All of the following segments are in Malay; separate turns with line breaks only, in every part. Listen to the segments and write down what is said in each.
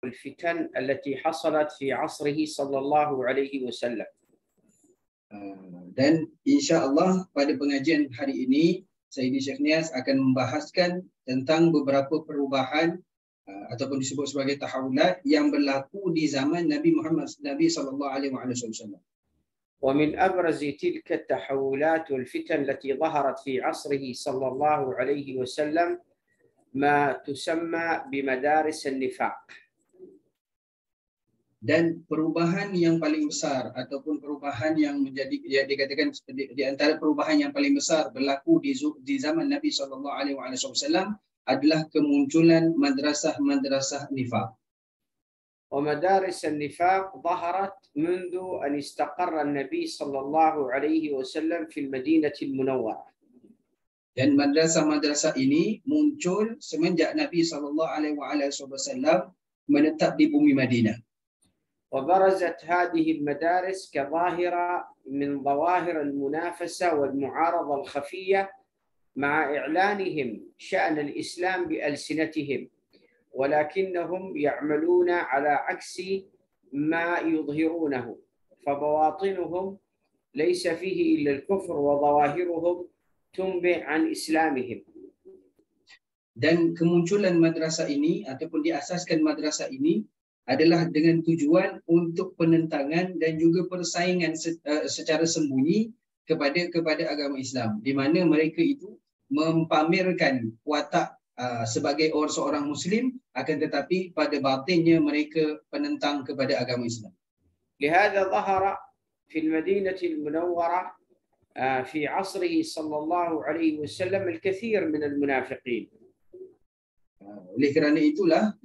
الفتن التي حصلت في عصره صلى الله عليه وسلم.
Dan insya-Allah pada pengajian hari ini Sayyidi Syekh Niaz akan membahaskan tentang beberapa perubahan ataupun disebut sebagai tahawulat yang berlaku di zaman Nabi sallallahu alaihi wasallam.
ومن أبرز تلك التحولات والفتن التي ظهرت في عصره صلى الله عليه وسلم ما تسمى بمدارس النفاق.
Dan perubahan yang paling besar ataupun perubahan yang menjadi dikatakan di antara perubahan yang paling besar berlaku di zaman Nabi sallallahu alaihi wasallam adalah kemunculan madrasah-madrasah nifaq.
ومدارس النفاق ظهرت منذ أن استقر النبي صلى الله عليه وسلم في المدينة المنورة.
Dan madrasah-madrasah ini muncul semenjak Nabi sallallahu alaihi wasallam menetap di bumi Madinah.
وبرزت هذه المدارس كظاهرة من ظواهر المنافسة والمعارضة الخفية مع إعلانهم شأن الإسلام بألسنتهم، ولكنهم يعملون على عكس ما يظهرونه، فبواطنهم ليس فيه إلا الكفر وظواهرهم تنبئ عن إسلامهم.
Dan kemunculan madrasah ini ataupun diasaskan madrasah ini adalah dengan tujuan untuk penentangan dan juga persaingan secara sembunyi kepada agama Islam, di mana mereka itu mempamerkan watak sebagai seorang Muslim, akan tetapi pada batinnya mereka penentang kepada agama Islam.
لهذا ظهر في المدينة المنورة في عصره صلى الله عليه وسلم الكثير من المنافقين.
Oleh kerana itulah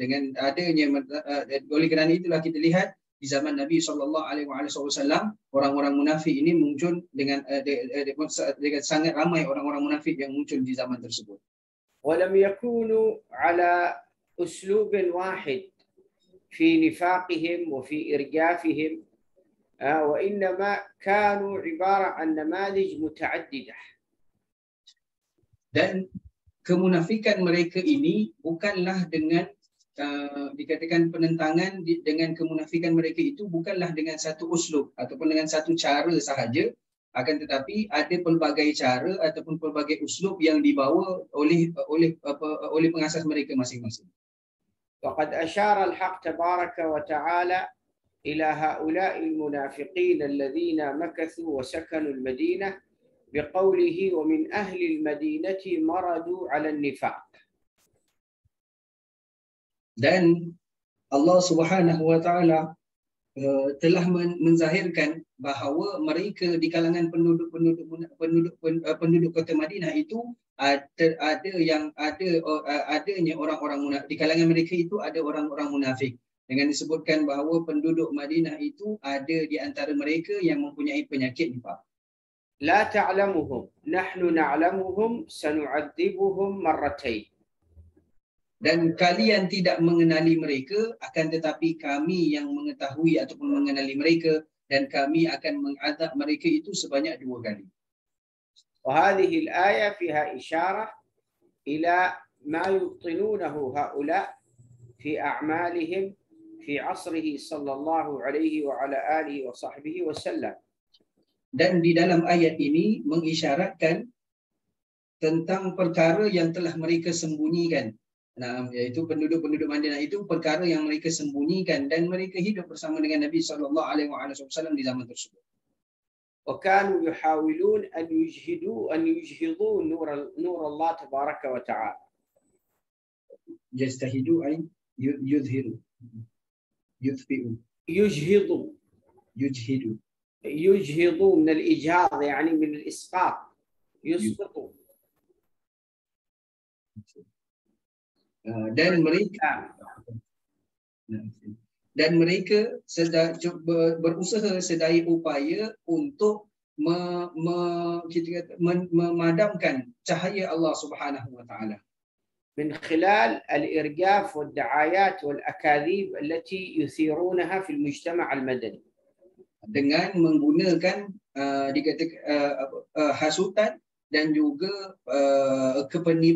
kita lihat di zaman Nabi sallallahu alaihi wasallam orang-orang munafik ini muncul dengan sangat ramai orang-orang munafik yang muncul di zaman tersebut.
ولم يكونوا على أسلوب واحد في نفاقهم وفي إرجافهم، وإنما كانوا عبارة عن نماذج متعددة.
Dan kemunafikan mereka ini bukanlah dengan dikatakan penentangan dengan kemunafikan mereka itu bukanlah dengan satu uslub ataupun dengan satu cara sahaja, akan tetapi ada pelbagai cara ataupun pelbagai uslub yang dibawa oleh pengasas mereka masing-masing.
وقد أشار الحق تبارك وتعالى إلى هؤلاء المنافقين الذين مكثوا وسكنوا المدينة بقوله ومن أهل المدينة مردوا على النفاق.
Dan Allah Subhanahu wa taala telah menzahirkan bahawa mereka di kalangan penduduk kota Madinah itu adanya orang-orang munafik. Di kalangan mereka itu ada orang-orang munafik. Dengan disebutkan bahawa penduduk Madinah itu ada di antara mereka yang mempunyai penyakit nifaq.
لا تعلمهم نحن نعلمهم سنعذبهم مرتين.
Dan kalian tidak mengenali mereka, akan tetapi kami yang mengetahui ataupun mengenali mereka, dan kami akan mengazab mereka itu sebanyak 2 kali.
وهذه الآية فيها إشارة إلى ما يبطنونه هؤلاء في أعمالهم في عصره صلى الله عليه وعلى آله وصحبه وسلم.
Dan di dalam ayat ini mengisyaratkan tentang perkara yang telah mereka sembunyikan. Iaitu penduduk-penduduk Madinah itu perkara yang mereka sembunyikan dan mereka hidup bersama dengan Nabi sallallahu alaihi wasallam di zaman tersebut.
وكانوا يحاولون أن يجهضوا نور الله تبارك وتعالى.
يجتهدوا أي يظهروا يثبئوا
يجهضوا من الإجهاض يعني من الإسقاط يسقطوا.
Dan mereka berusaha sedaya upaya untuk memadamkan cahaya Allah Subhanahu wa taala
من خلال الإرجاف والدعايات والأكاذيب التي يثيرونها في المجتمع المدني.
Dengan menggunakan hasutan dan juga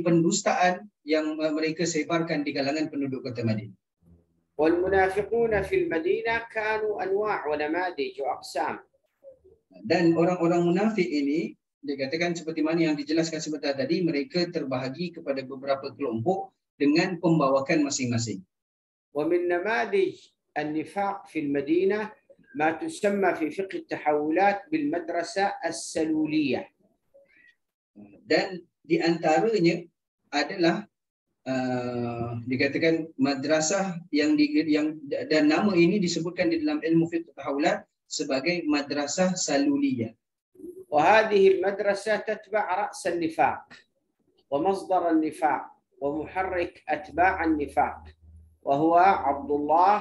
pendustaan yang mereka sebarkan di kalangan penduduk kota Madinah.
والمنافقون في المدينة كانوا أنواع ونماذج وأقسام.
Dan orang-orang munafik ini dikatakan seperti mana yang dijelaskan sebentar tadi, mereka terbahagi kepada beberapa kelompok dengan pembawakan masing-masing.
ومن نماذج النفاق في المدينة ما تسمى في فقه التحولات بالمدرسة السلولية.
Dan di antaranya adalah dikatakan madrasah yang dan nama ini disebutkan di dalam ilmu fiqh tahawulat sebagai madrasah saluliyah.
وهذه المدرسة تتبع رأس النفاق ومصدر النفاق ومحرك أتباع النفاق وهو عبد الله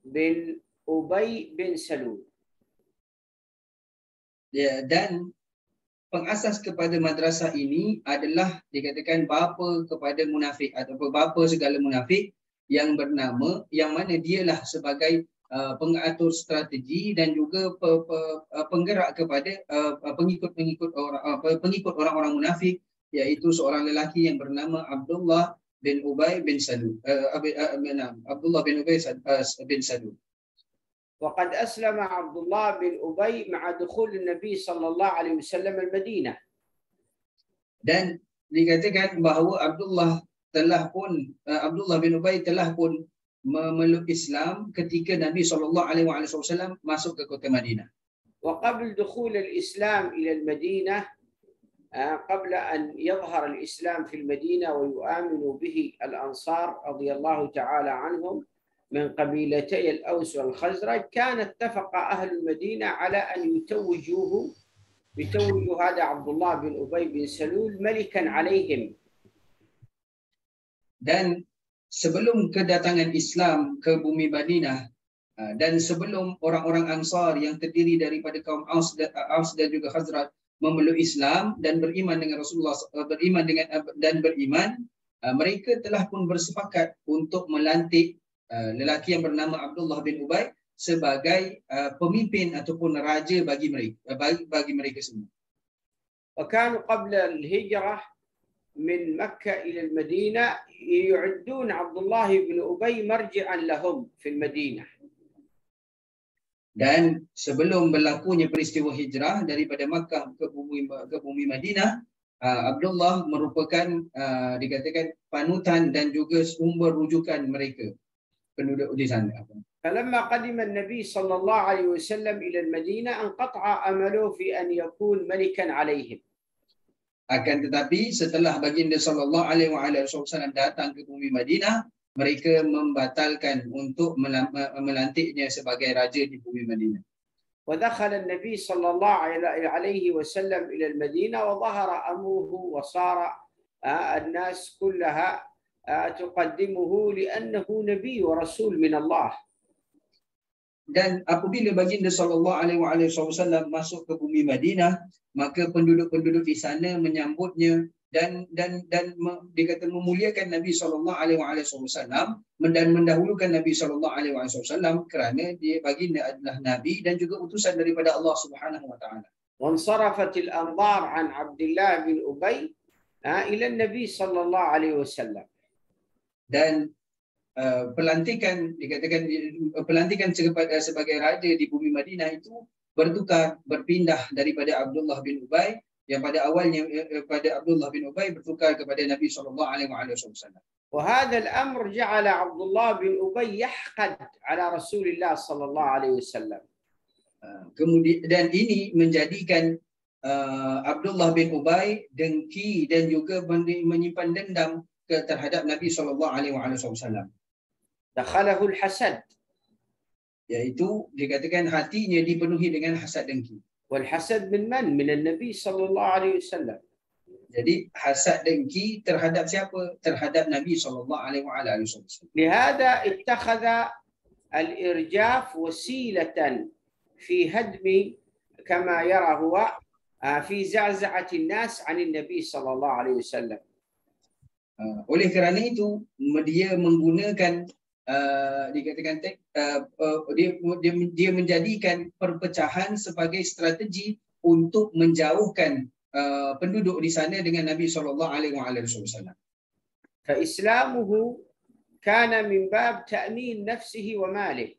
بن أبي بن سلول.
Dan pengasas kepada madrasah ini adalah dikatakan bapa kepada munafik atau bapa segala munafik yang bernama, yang mana dialah sebagai pengatur strategi dan juga penggerak kepada pengikut orang-orang munafik, iaitu seorang lelaki yang bernama Abdullah bin Ubay bin Salul. Abdullah bin Ubay bin Salul.
وقد أسلم عبد الله بن أبي مع دخول النبي صلى الله عليه وسلم المدينة.
Dan dikatakan bahawa Abdullah bin Ubay telah pun memeluk Islam ketika Nabi SAW masuk ke kota Madinah.
وقبل دخول الإسلام إلى المدينة قبل أن يظهر الإسلام في المدينة ويؤمن به الأنصار رضي الله تعالى عنهم من قبيلتي الأوس والخزرج، كان اتفق أهل المدينة على أن يتوجوا هذا عبد الله بن أبي بن سلول ملكا عليهم.
Dan sebelum kedatangan Islam ke bumi Madinah dan sebelum orang-orang Ansar yang terdiri daripada kaum Aus dan juga Khazraj memeluk Islam dan beriman dengan Rasulullah, mereka telah pun bersepakat untuk melantik lelaki yang bernama Abdullah bin Ubay sebagai pemimpin ataupun raja bagi mereka semua.
وكانوا قبل الهجرة من مكة إلى المدينة يعدون عبد الله بن أبي مرجعا لهم في المدينة.
Dan sebelum berlakunya peristiwa hijrah daripada Makkah ke bumi Madinah, Abdullah merupakan dikatakan panutan dan juga sumber rujukan mereka penduduk di sana.
فلما قدم النبي صلى الله عليه وسلم إلى المدينة انقطع أمله في أن يكون ملكا عليهم.
Akan tetapi setelah baginda sallallahu alaihi wasallam datang ke bumi Madinah, mereka membatalkan untuk melantiknya sebagai raja di bumi Madinah.
ودخل النبي صلى الله عليه وسلم إلى المدينة وظهر أمره وصار الناس كلها تقدمه لأنه نبي ورسول من الله.
Dan apabila baginda sallallahu alaihi wasallam masuk ke bumi Madinah, maka penduduk-penduduk di sana menyambutnya dan dikata memuliakan Nabi sallallahu alaihi wasallam dan mendahulukan Nabi sallallahu alaihi wasallam kerana dia baginda adalah nabi dan juga utusan daripada Allah Subhanahu wa taala.
وانصرفت الأنظار عن عبد الله بن أبي إلى النبي صلى الله عليه وسلم. Dan pelantikan sebagai raja di bumi Madinah itu berpindah daripada Abdullah bin Ubay, yang pada awalnya pada Abdullah bin Ubay bertukar kepada Nabi sallallahu alaihi wasallam. وهذا الأمر جعل عبد الله بن أبي يحقد على رسول الله صلى الله عليه وسلم.
Kemudian dan ini menjadikan Abdullah bin Ubay dengki dan juga menyimpan dendam terhadap Nabi sallallahu alaihi wasallam.
دخله الحسد.
Iaitu dikatakan hatinya dipenuhi dengan hasad dengki.
والحسد من من؟ من النبي صلى الله عليه وسلم.
Jadi hasad dengki terhadap siapa? Terhadap Nabi sallallahu alaihi wasallam.
لهذا اتخذ الإرجاف وسيلة في هدم كما يرى هو في زعزعة الناس عن النبي صلى الله عليه وسلم.
Oleh kerana itu dia menggunakan dikatakan dia menjadikan perpecahan sebagai strategi untuk menjauhkan penduduk di sana dengan Nabi sallallahu alaihi wasallam.
فإسلامه كان من باب تأمين نفسه وماله.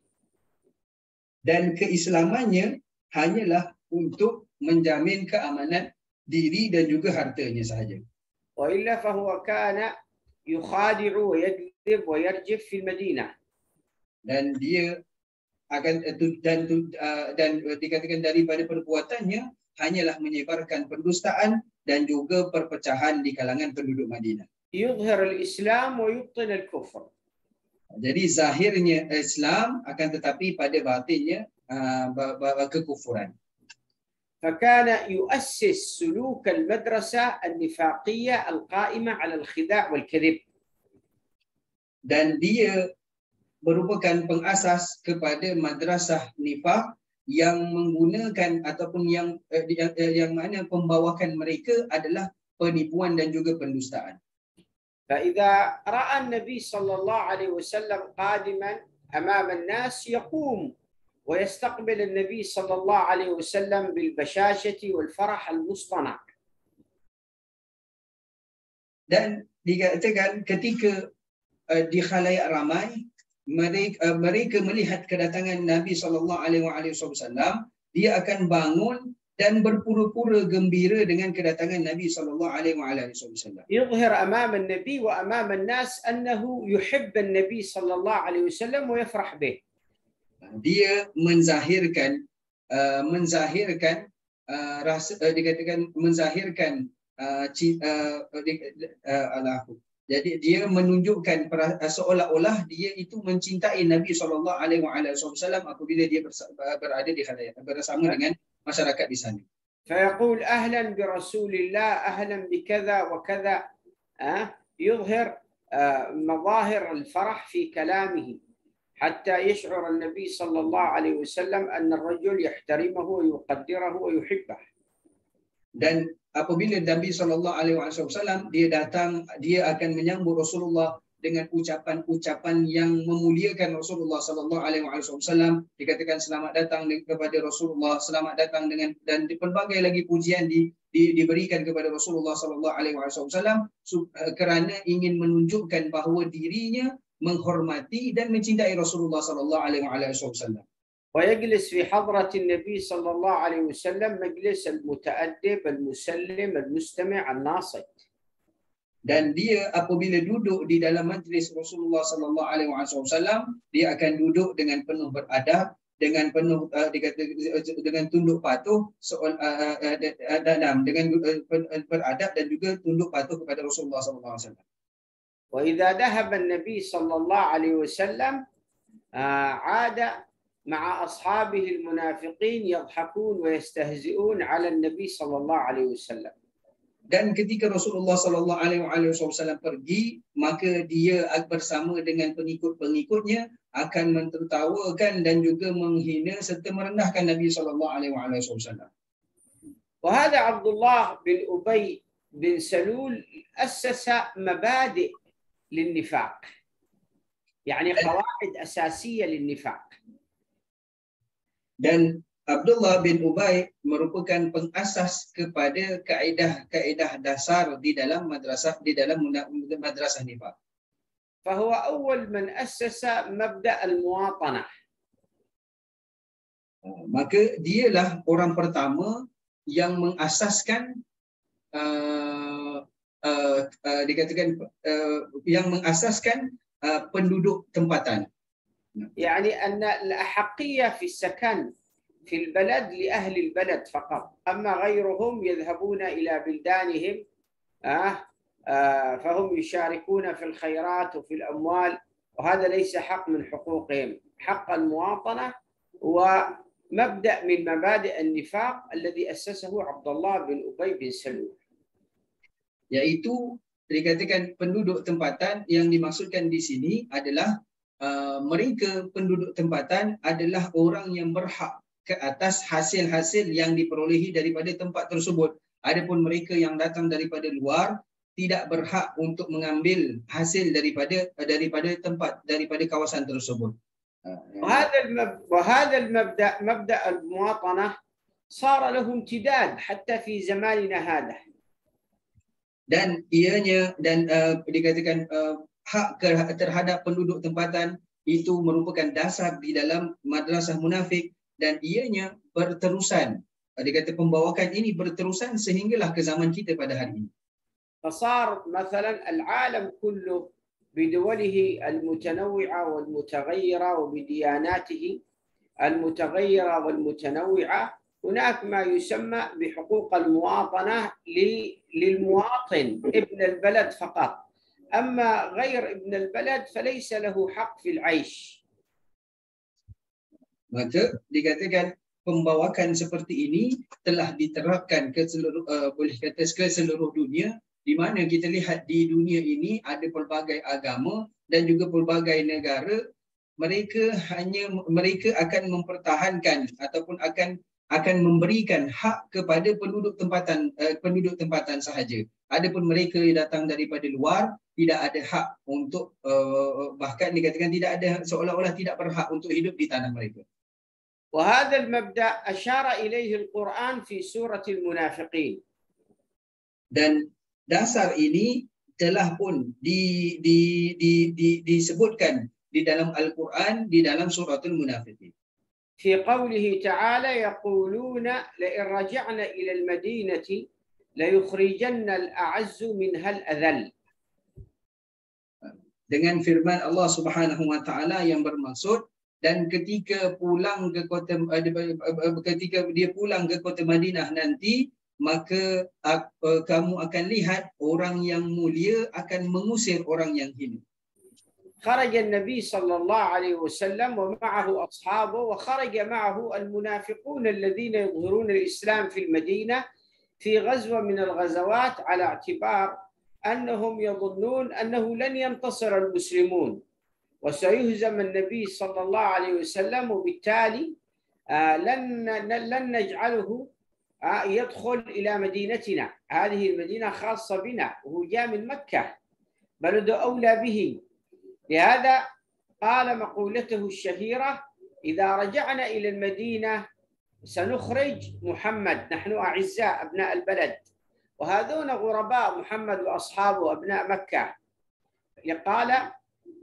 Dan keislamannya hanyalah untuk menjamin keamanan diri dan juga hartanya sahaja.
وإلا فهو كان يخادع ويكذب ويرجف في المدينة.
Dan dia akan dan dikatakan daripada perbuatannya hanyalah menyebarkan pendustaan dan juga perpecahan di kalangan penduduk Madinah.
يظهر الإسلام ويبطن الكفر.
Jadi zahirnya Islam akan tetapi pada batinnya kekufuran.
فكان يؤسس سلوك المدرسة النفاقية القائمة على الخداع والكذب.
Dan dia merupakan pengasas kepada madrasah nifaq yang menggunakan ataupun yang mana pembawakan mereka adalah penipuan dan juga pendustaan.
فإذا رأى النبي صلى الله عليه وسلم قادما أمام الناس يقوم ويستقبل النبي صلى الله عليه وسلم بالبشاشة والفرح المصطنع.
Dan dikatakan ketika di khalayak ramai mereka melihat kedatangan Nabi SAW, dia akan bangun dan berpura-pura gembira dengan kedatangan Nabi SAW.
يظهر أمام النبي وأمام الناس أنه يحب النبي صلى الله عليه وسلم ويفرح به.
Dia jadi dia menunjukkan seolah-olah dia itu mencintai Nabi SAW apabila dia berada di khalayak bersama dengan masyarakat di sana.
فيقول أهلا برسول الله أهلا بكذا وكذا. يظهر مظاهر الفرح في كلامه حتى يشعر النبي صلى الله عليه وسلم أن الرجل يحترمه ويقدره ويحبه. Dan apabila Nabi SAW dia datang, dia akan menyambut Rasulullah dengan ucapan-ucapan yang memuliakan Rasulullah SAW. Dikatakan selamat datang kepada Rasulullah, selamat datang dengan, dan pelbagai lagi pujian diberikan kepada Rasulullah SAW kerana ingin menunjukkan bahawa dirinya menghormati dan mencintai Rasulullah SAW. ويجلس في حضرة النبي صلى الله عليه وسلم مجلس المتأدب المسلم المستمع الناصت.
Dan dia apabila duduk di dalam majlis Rasulullah SAW, dia akan duduk dengan penuh beradab, dengan penuh dengan tunduk patuh, dengan beradab dan juga tunduk patuh kepada Rasulullah SAW.
وإذا ذهب النبي صلى الله عليه وسلم عاد مع أصحابه المنافقين يضحكون ويستهزئون على النبي صلى الله عليه وسلم.
Dan ketika Rasulullah SAW pergi, maka dia bersama dengan pengikut-pengikutnya akan mentertawakan dan juga menghina serta merendahkan Nabi SAW.
وهذا عبد الله بن أبي بن سلول أسس مبادئ للنفاق، يعني قواعد أساسية للنفاق.
Dan Abdullah bin Ubay merupakan pengasas kepada kaedah-kaedah dasar di dalam madrasah nifaq.
فهو أول من أسس مبدأ المواطنة.
Maka dialah orang pertama yang mengasaskan penduduk tempatan.
يعني أن الأحقية في السكن في البلد لأهل البلد فقط، أما غيرهم يذهبون إلى بلدانهم فهم يشاركون في الخيرات وفي الأموال، وهذا ليس حق من حقوقهم. حق المواطنة ومبدأ من مبادئ النفاق الذي أسسه عبد الله بن أبي بن سلول.
Yaitu dikatakan penduduk tempatan yang dimaksudkan di sini adalah mereka penduduk tempatan adalah orang yang berhak ke atas hasil-hasil yang diperolehi daripada tempat tersebut. Adapun mereka yang datang daripada luar tidak berhak untuk mengambil hasil daripada kawasan tersebut.
وهذا المبدأ مبدأ المواطنة صار له امتداد حتى في زماننا هذا.
Dan ianya dikatakan hak terhadap penduduk tempatan itu merupakan dasar di dalam madrasah munafik dan ianya berterusan. Dia kata pembawakan ini berterusan sehinggalah ke zaman kita pada hari ini.
فصار مثلا العالم كله بدوله المتنوعة والمتغيرة وبدياناته المتغيرة والمتنوعة هناك ما يسمى بحقوق المواطنة للمواطن ابن البلد فقط، أما غير ابن البلد فليس له حق في العيش.
Maka dikatakan pembawakan seperti ini telah diterapkan ke seluruh boleh kata ke seluruh dunia, di mana kita lihat di dunia ini ada pelbagai agama dan juga pelbagai negara, mereka akan mempertahankan ataupun akan memberikan hak kepada penduduk tempatan sahaja. Adapun mereka yang datang daripada luar tidak ada hak untuk bahkan dikatakan tidak ada, seolah-olah tidak berhak untuk hidup di tanah mereka.
وهذا المبدأ أشار إليه القرآن في سورة المنافقين.
Dan dasar ini telah pun disebutkan di dalam Al-Quran di dalam suratul Munafiqin.
في قوله تعالى يقولون لئن رجعنا إلى المدينة ليخرجن الأعز منها الأذل. Dengan firman Allah Subhanahu wa taala yang bermaksud, dan ketika dia pulang ke kota Madinah nanti, maka kamu akan lihat orang yang mulia akan mengusir orang yang hina. خرج النبي صلى الله عليه وسلم ومعه أصحابه وخرج معه المنافقون الذين يظهرون الإسلام في المدينة في غزوة من الغزوات على اعتبار أنهم يظنون أنه لن ينتصر المسلمون وسيهزم النبي صلى الله عليه وسلم، وبالتالي لن نجعله يدخل إلى مدينتنا، هذه المدينة خاصة بنا وهو جاء من مكة بلد أولى به. لهذا قال مقولته الشهيرة إذا رجعنا إلى المدينة سنخرج محمد، نحن أعزاء أبناء البلد وهذون غرباء محمد وأصحابه أبناء مكة. قال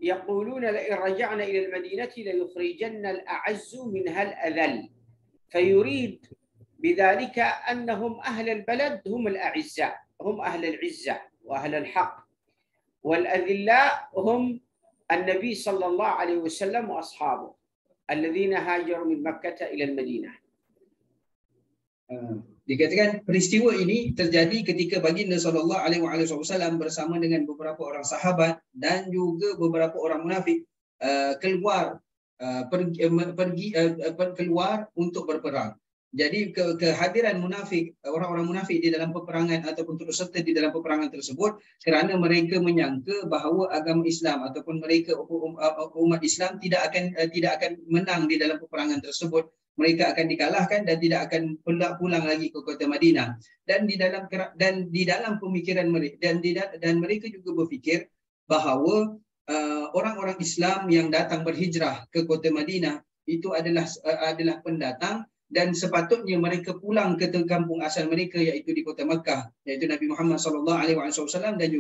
يقولون لئن رجعنا إلى المدينة ليخرجن الأعز منها الأذل، فيريد بذلك أنهم أهل البلد هم الأعزاء، هم أهل العزة وأهل الحق، والأذلاء هم النبي صلى الله عليه وسلم وأصحابه الذين هاجروا من مكة إلى المدينة.
Dikatakan peristiwa ini terjadi ketika baginda sallallahu alaihi wasallam bersama dengan beberapa orang sahabat dan juga beberapa orang munafik keluar untuk berperang. Jadi kehadiran munafik, orang-orang munafik di dalam peperangan ataupun turut serta di dalam peperangan tersebut kerana mereka menyangka bahawa agama Islam ataupun mereka umat Islam tidak akan menang di dalam peperangan tersebut. Mereka akan dikalahkan dan tidak akan pulang lagi ke kota Madinah. Dan di dalam pemikiran mereka dan mereka juga berfikir bahawa orang-orang Islam yang datang berhijrah ke kota Madinah itu adalah pendatang, dan sepatutnya mereka pulang ke kampung asal mereka, iaitu di kota Makkah, iaitu Nabi Muhammad sallallahu alaihi wasallam dan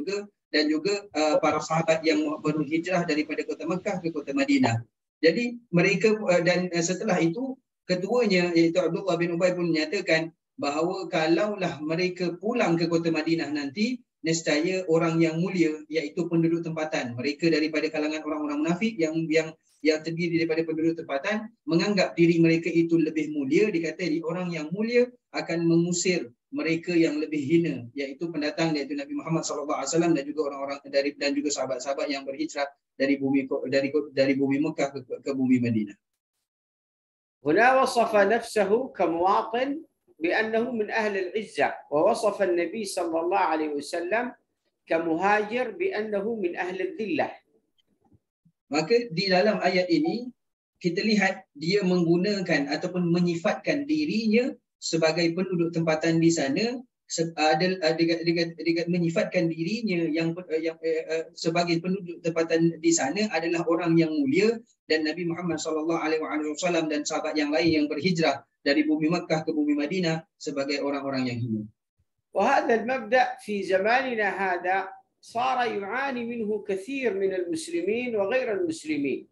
juga para sahabat yang berhijrah daripada kota Makkah ke kota Madinah. Jadi mereka dan setelah itu ketuanya iaitu Abdullah bin Ubay pun menyatakan bahawa kalaulah mereka pulang ke kota Madinah nanti, nescaya orang yang mulia iaitu penduduk tempatan, mereka daripada kalangan orang-orang munafik yang terdiri daripada penduduk tempatan menganggap diri mereka itu lebih mulia. Dikata orang yang mulia akan mengusir mereka yang lebih hina, iaitu pendatang, iaitu Nabi Muhammad SAW dan juga orang-orang dan juga sahabat-sahabat yang berhijrah dari bumi Mekah ke bumi Madinah.
هنا وصف نفسه كمواطن بأنه من أهل العزة، ووصف النبي صلى الله عليه وسلم كمهاجر بأنه من أهل الذلة.
Maka di dalam ayat ini kita lihat dia menggunakan ataupun menyifatkan dirinya sebagai penduduk tempatan di sana, menyifatkan dirinya yang sebagai penduduk tempatan di sana adalah orang yang mulia, dan Nabi Muhammad SAW dan sahabat yang lain yang berhijrah dari bumi Makkah ke bumi Madinah sebagai orang-orang yang hina.
وهذا المبدأ في زماننا هذا صار يعاني منه كثير من المسلمين وغير المسلمين.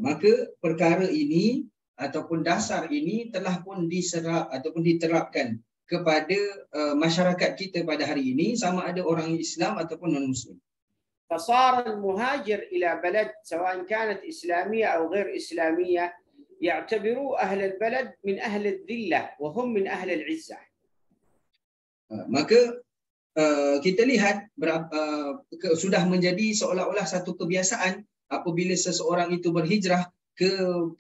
Maka perkara ini ataupun dasar ini telah pun diserap ataupun diterapkan kepada masyarakat kita pada hari ini, sama ada orang Islam ataupun non-Muslim.
فصار المهاجر إلى بلد سواء كانت إسلامية أو غير إسلامية يعتبروا أهل البلد من أهل الذلة وهم من أهل العزة.
Maka kita lihat sudah menjadi seolah-olah satu kebiasaan apabila seseorang itu berhijrah ke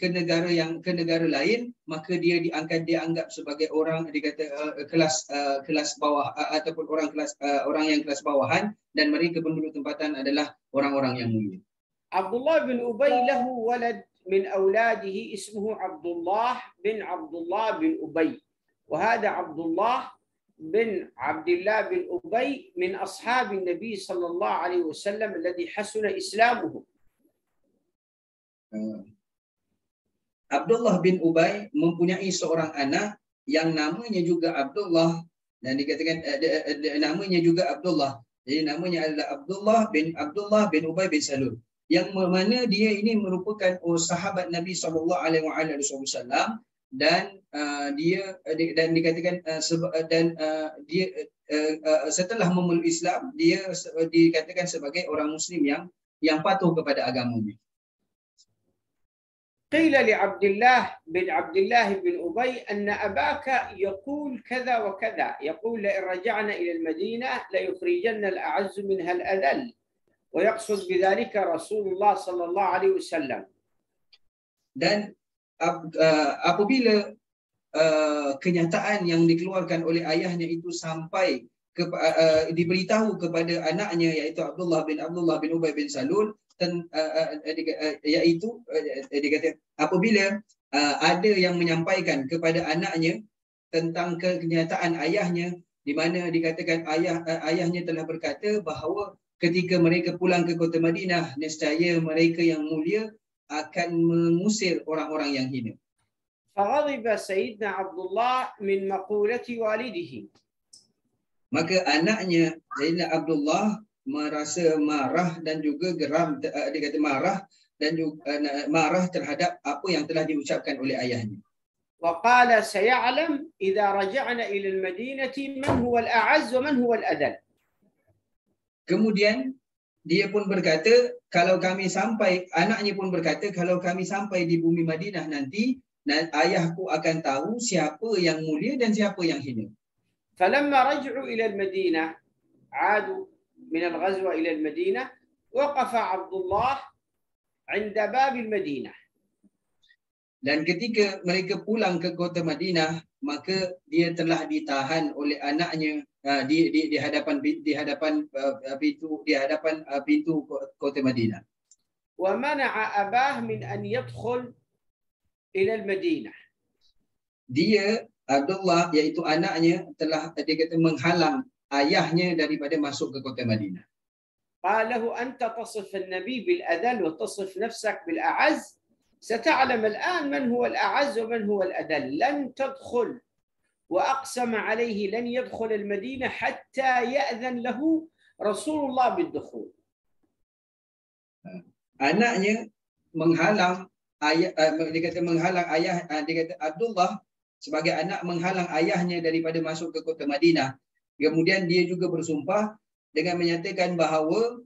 negara lain, maka dianggap sebagai orang dikata kelas bawah ataupun orang yang kelas bawahan, dan mereka penduduk tempatan adalah orang-orang yang mulia.
Abdullah bin Ubay lahu walad min awladihi ismuhu Abdullah bin Ubay. وهذا عبد الله بن عبد الله بن أبي من أصحاب النبي صلى الله عليه وسلم الذي حسن إسلامه.
Abdullah bin Ubay mempunyai seorang anak yang namanya juga Abdullah, dan dikatakan namanya juga Abdullah. Jadi namanya adalah Abdullah bin Ubay bin Salul, yang mana dia ini merupakan sahabat Nabi SAW, dan dia dikatakan dia setelah memeluk Islam, dia dikatakan sebagai orang Muslim yang patuh kepada agamanya.
قيل لعبد الله بن أبي أن أباك يقول كذا وكذا، يقول لئن رجعنا إلى المدينة ليخرجن الأعز منها الأذل، ويقصد بذلك رسول الله صلى الله عليه وسلم. Dan apabila kenyataan yang dikeluarkan oleh ayahnya itu sampai diberitahu kepada anaknya, iaitu Abdullah bin Ubay bin Salul, iaitu dikata apabila ada yang menyampaikan kepada anaknya tentang kenyataan ayahnya, di mana dikatakan ayahnya telah berkata bahawa ketika mereka pulang ke kota Madinah, nescaya mereka yang mulia akan mengusir orang-orang yang hina. فغضب سيدنا عبد الله من مقولة والده.
Maka anaknya Sayyidina Abdullah merasa marah dan juga geram, dia kata marah dan juga marah terhadap apa yang telah diucapkan oleh ayahnya.
وقال سيعلم إذا رجعنا إلى المدينة من هو الأعز ومن هو الأذل.
Kemudian dia pun berkata, anaknya pun berkata, kalau kami sampai di bumi Madinah nanti, ayahku akan tahu siapa yang mulia dan siapa yang hina.
فلما رجعوا إلى المدينة عادوا من الغزوة إلى المدينة وقف عبد الله عند باب المدينة.
Dan ketika mereka pulang ke kota Madinah, maka dia telah ditahan oleh anaknya di hadapan pintu kota Madinah.
ومنع أباه من أن يدخل إلى المدينة.
Dia Abdullah, iaitu anaknya, telah menghalang ayahnya daripada masuk ke kota Madinah.
قال له أنت تصف النبي بالأذل وتصف نفسك بالأعز، ستعلم الآن من هو الأعز ومن هو الأذل، لن تدخل. وأقسم عليه لن يدخل المدينة حتى يأذن له رسول الله بالدخول.
Anaknya menghalang ayah, Abdullah sebagai anak menghalang ayahnya daripada masuk ke kota Madinah. Kemudian dia juga bersumpah dengan menyatakan bahawa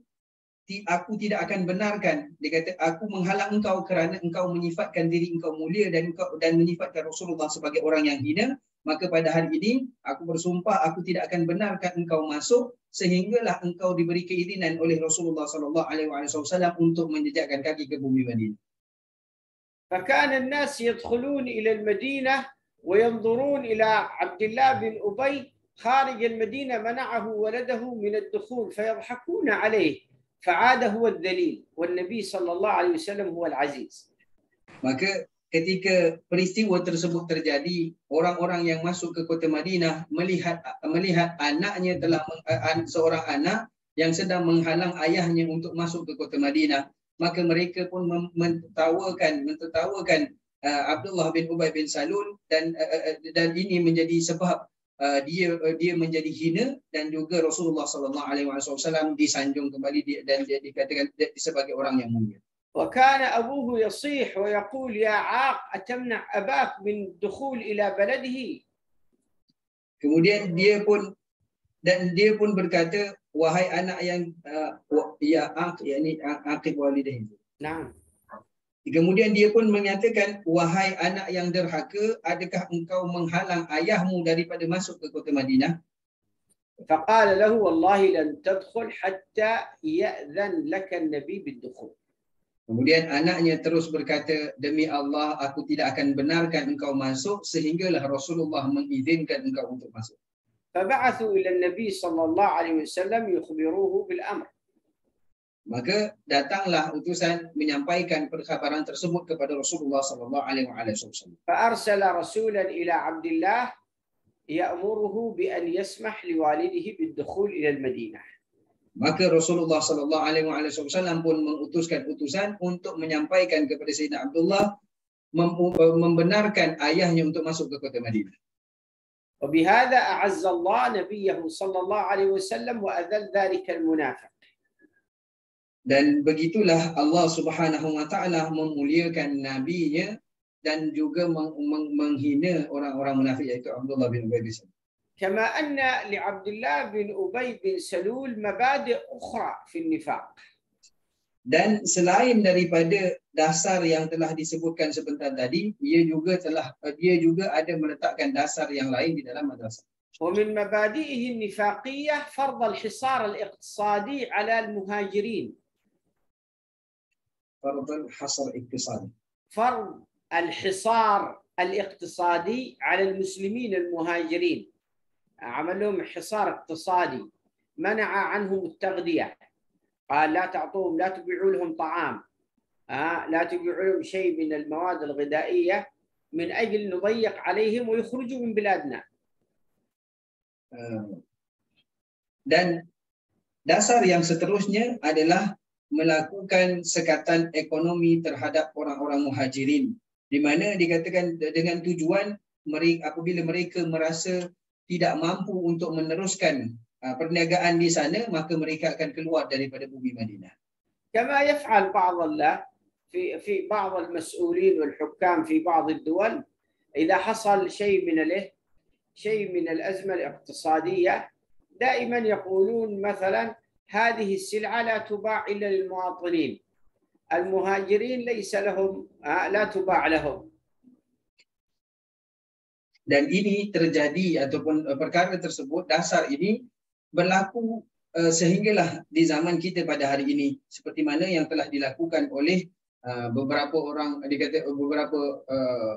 aku tidak akan benarkan. Dia kata, aku menghalang engkau kerana engkau menyifatkan diri engkau mulia dan menyifatkan Rasulullah sebagai orang yang hina. Maka pada hari ini aku bersumpah aku tidak akan benarkan engkau masuk sehinggalah engkau diberi keizinan oleh Rasulullah SAW untuk menjejakkan kaki ke bumi Madinah.
فكان الناس يدخلون إلى المدينة وينظرون إلى عبد الله بن أبي خارج المدينة منعه ولده من الدخول فيضحكون عليه فعاد هو الذليل والنبي صلى الله عليه وسلم هو العزيز.
Maka ketika peristiwa tersebut terjadi, orang-orang yang masuk ke kota Madinah melihat anaknya seorang anak yang sedang menghalang ayahnya untuk masuk ke kota Madinah, maka mereka pun mentertawakan Abdullah bin Ubay bin Salul, dan ini menjadi sebab dia menjadi hina dan juga Rasulullah sallallahu alaihi wasallam disanjung kembali dan dia dikatakan sebagai orang yang mulia.
وكان أبوه يصيح ويقول يا عاق أتمنع أباك من الدخول إلى بلده.
Kemudian dia pun berkata, wahai anak yang ya aq, yakni aqib walidain.
نعم.
Kemudian dia pun menyatakan, wahai anak yang derhaka, adakah engkau menghalang ayahmu daripada masuk ke kota Madinah?
فقال له والله لن تدخل حتى يأذن لك النبي بالدخول.
Kemudian anaknya terus berkata, demi Allah aku tidak akan benarkan engkau masuk sehinggalah Rasulullah mengizinkan engkau untuk masuk.
فبعثوا إلى النبي صلى الله عليه وسلم يخبروه بالأمر.
Maka datanglah utusan menyampaikan perkhabaran tersebut kepada Rasulullah sallallahu alaihi wasallam.
فأرسل رسولا إلى عبد الله يأمره بأن يسمح لوالده بالدخول إلى المدينة.
Maka Rasulullah sallallahu alaihi wasallam pun mengutuskan utusan untuk menyampaikan kepada Sayyidina Abdullah membenarkan ayahnya untuk masuk ke kota Madinah.
وبهذا أعز الله نبيه صلى الله عليه وسلم وأذل ذلك المنافق.
Dan begitulah Allah Subhanahu wa taala memuliakan nabinya dan juga menghina orang-orang munafik yaitu Abdullah bin Ubay bin Salul.
كما أن لعبد الله بن أبي بن سلول مبادئ أخرى في النفاق.
Dan selain daripada dasar yang telah disebutkan sebentar tadi, dia juga ada meletakkan dasar yang lain di dalam madrasah.
ومن مبادئه النفاقية فرض الحصار الاقتصادي على المهاجرين.
فرض الحصر الاقتصادي.
فرض الحصار الاقتصادي على المسلمين المهاجرين. عمل لهم حصار اقتصادي، منع عنهم التغذية، قال لا تعطوهم، لا تبيعوا لهم طعام، لا تبيعوا لهم شيء من المواد الغذائية من أجل نضيق عليهم ويخرجوا من بلادنا.
Dan dasar yang seterusnya adalah melakukan sekatan ekonomi terhadap orang-orang muhajirin, di mana dikatakan dengan tujuan apabila mereka merasa tidak mampu untuk meneruskan perniagaan di sana, maka mereka akan keluar daripada bumi Madinah.
كما يفعل بعض في بعض المسؤولين والحكام في بعض الدول، إذا حصل شيء من الأزمة الاقتصادية دائما يقولون مثلا هذه السلعة لا تباع إلا للمواطنين، المهاجرين ليس لهم، لا تباع لهم.
Dan ini terjadi ataupun perkara tersebut, dasar ini berlaku sehinggalah di zaman kita pada hari ini, seperti mana yang telah dilakukan oleh beberapa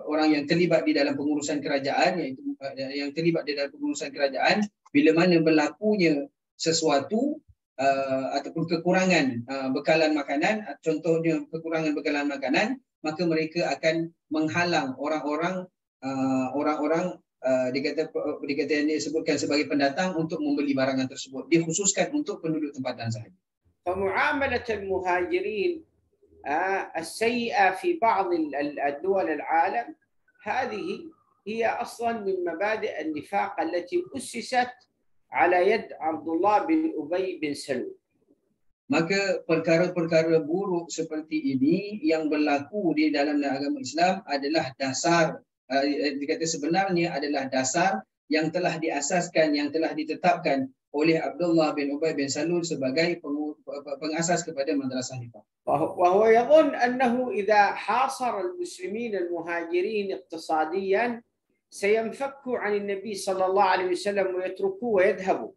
orang yang terlibat di dalam pengurusan kerajaan, iaitu yang terlibat di dalam pengurusan kerajaan, bila mana berlakunya sesuatu ataupun kekurangan bekalan makanan, contohnya kekurangan bekalan makanan, maka mereka akan menghalang orang-orang dikata yang disebutkan sebagai pendatang untuk membeli barangan tersebut, dikhususkan untuk penduduk tempatan sahaja.
فمعاملة المهاجرين السيئة في بعض الدول العالم هذه هي أصلا من مبادئ النفاق التي أسست على يد عبد الله بن أبي بن سلول.
Maka perkara-perkara buruk seperti ini yang berlaku di dalam agama Islam adalah dasar, dikata sebenarnya adalah dasar yang telah diasaskan, yang telah ditetapkan oleh Abdullah bin Ubay bin Salul sebagai pengasas kepada madrasah nifaq.
وهو يظن أنه إذا حاصر المسلمين المهاجرين اقتصاديا سينفكوا عن النبي صلى الله عليه وسلم ويتركوه ويذهبوا.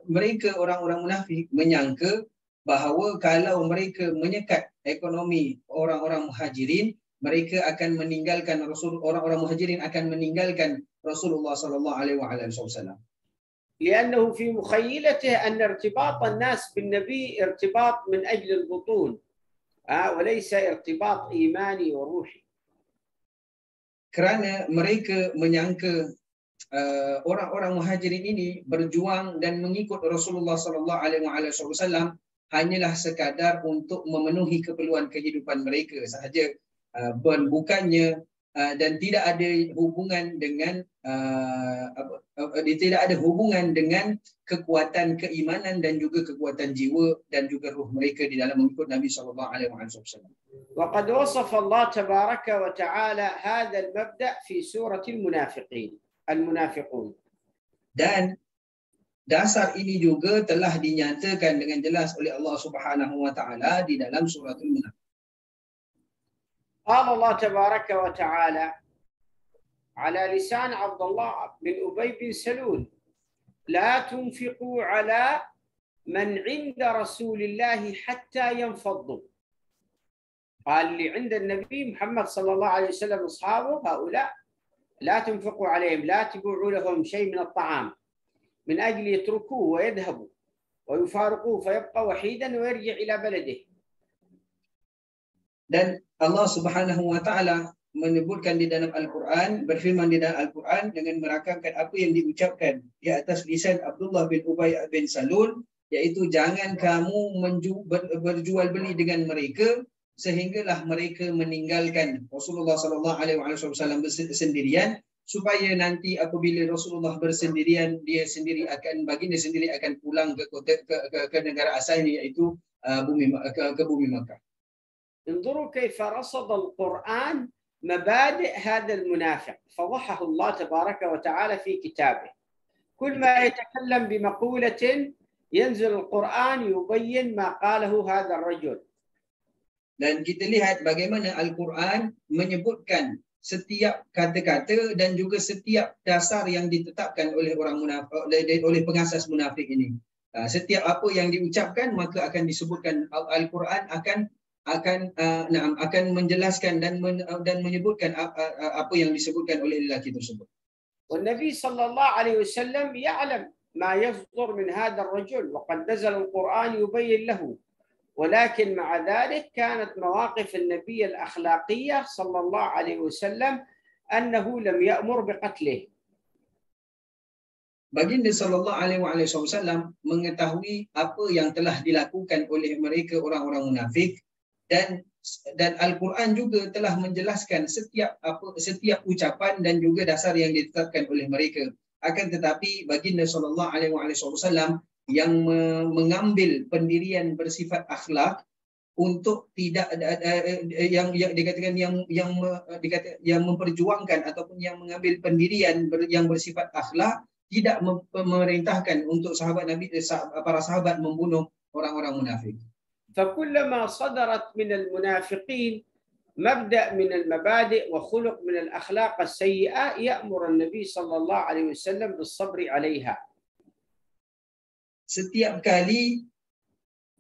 Mereka orang-orang munafik menyangka bahawa kalau mereka menyekat ekonomi orang-orang muhajirin, mereka akan meninggalkan orang-orang muhajirin akan meninggalkan Rasulullah sallallahu alaihi wasallam. لأنه في مخيلته أن ارتباط الناس بالنبي ارتباط من أجل البطون وليس ارتباط إيماني وروحي.
Kerana mereka menyangka orang-orang muhajirin ini berjuang dan mengikut Rasulullah sallallahu alaihi wasallam hanyalah sekadar untuk memenuhi keperluan kehidupan mereka sahaja, bukannya dan tidak ada hubungan dengan tidak ada hubungan dengan kekuatan keimanan dan juga kekuatan jiwa dan juga ruh mereka di dalam mengikut Nabi sallallahu alaihi wasallam.
وقد وصف الله تبارك وتعالى هذا المبدأ في سورة المنافقون.
Dan dasar ini juga telah dinyatakan dengan jelas oleh Allah Subhanahu wa taala di dalam surah Al-Munafiqun.
قال الله تبارك وتعالى على لسان عبد الله بن أبي بن سلول: لا تنفقوا على من عند رسول الله حتى ينفضوا. قال لي عند النبي محمد صلى الله عليه وسلم أصحابه هؤلاء لا تنفقوا عليهم، لا تبيعوا لهم شيء من الطعام من أجل يتركوه ويذهبوا ويفارقوه فيبقى وحيدا ويرجع إلى بلده.
Dan Allah Subhanahu wa taala menyebutkan di dalam Al-Quran, berfirman di dalam Al-Quran dengan merakamkan apa yang diucapkan di atas lisan Abdullah bin Ubay bin Salul, iaitu jangan kamu berjual beli dengan mereka sehinggalah mereka meninggalkan Rasulullah sallallahu alaihi wasallam bersendirian, supaya nanti apabila Rasulullah bersendirian, baginda sendiri akan pulang ke negara asalnya, iaitu ke bumi Makkah.
انظروا كيف رصد القرآن مبادئ هذا المنافق فضحه الله تبارك وتعالى في كتابه. كل ما يتكلم بمقولة ينزل القرآن يبين ما قاله هذا الرجل.
Dan kita lihat bagaimana Al-Quran menyebutkan setiap kata-kata dan juga setiap dasar yang ditetapkan oleh orang munafik, oleh pengasas munafik ini. Setiap apa yang diucapkan maka akan disebutkan, Al-Quran akan menjelaskan dan menyebutkan apa yang disebutkan oleh lelaki tersebut.
والنبي صلى الله عليه وسلم يعلم ما يصدر من هذا الرجل وقد نزل القرآن يبين له، ولكن مع ذلك كانت مواقف النبي الأخلاقية صلى الله عليه وسلم أنه لم يأمر بقتله.
Baginda sallallahu alaihi wasallam mengetahui apa yang telah dilakukan oleh mereka orang-orang munafik, dan Al-Quran juga telah menjelaskan setiap ucapan dan juga dasar yang ditetapkan oleh mereka. Akan tetapi baginda sallallahu alaihi wasallam yang mengambil pendirian bersifat akhlak untuk tidak yang dikatakan yang memperjuangkan ataupun yang mengambil pendirian yang bersifat akhlak, tidak memerintahkan untuk para sahabat membunuh orang-orang munafik.
فكلما صدرت من المنافقين مبدأ من المبادئ وخلق من الأخلاق السيئة يأمر النبي صلى الله عليه وسلم بالصبر عليها.
Setiap kali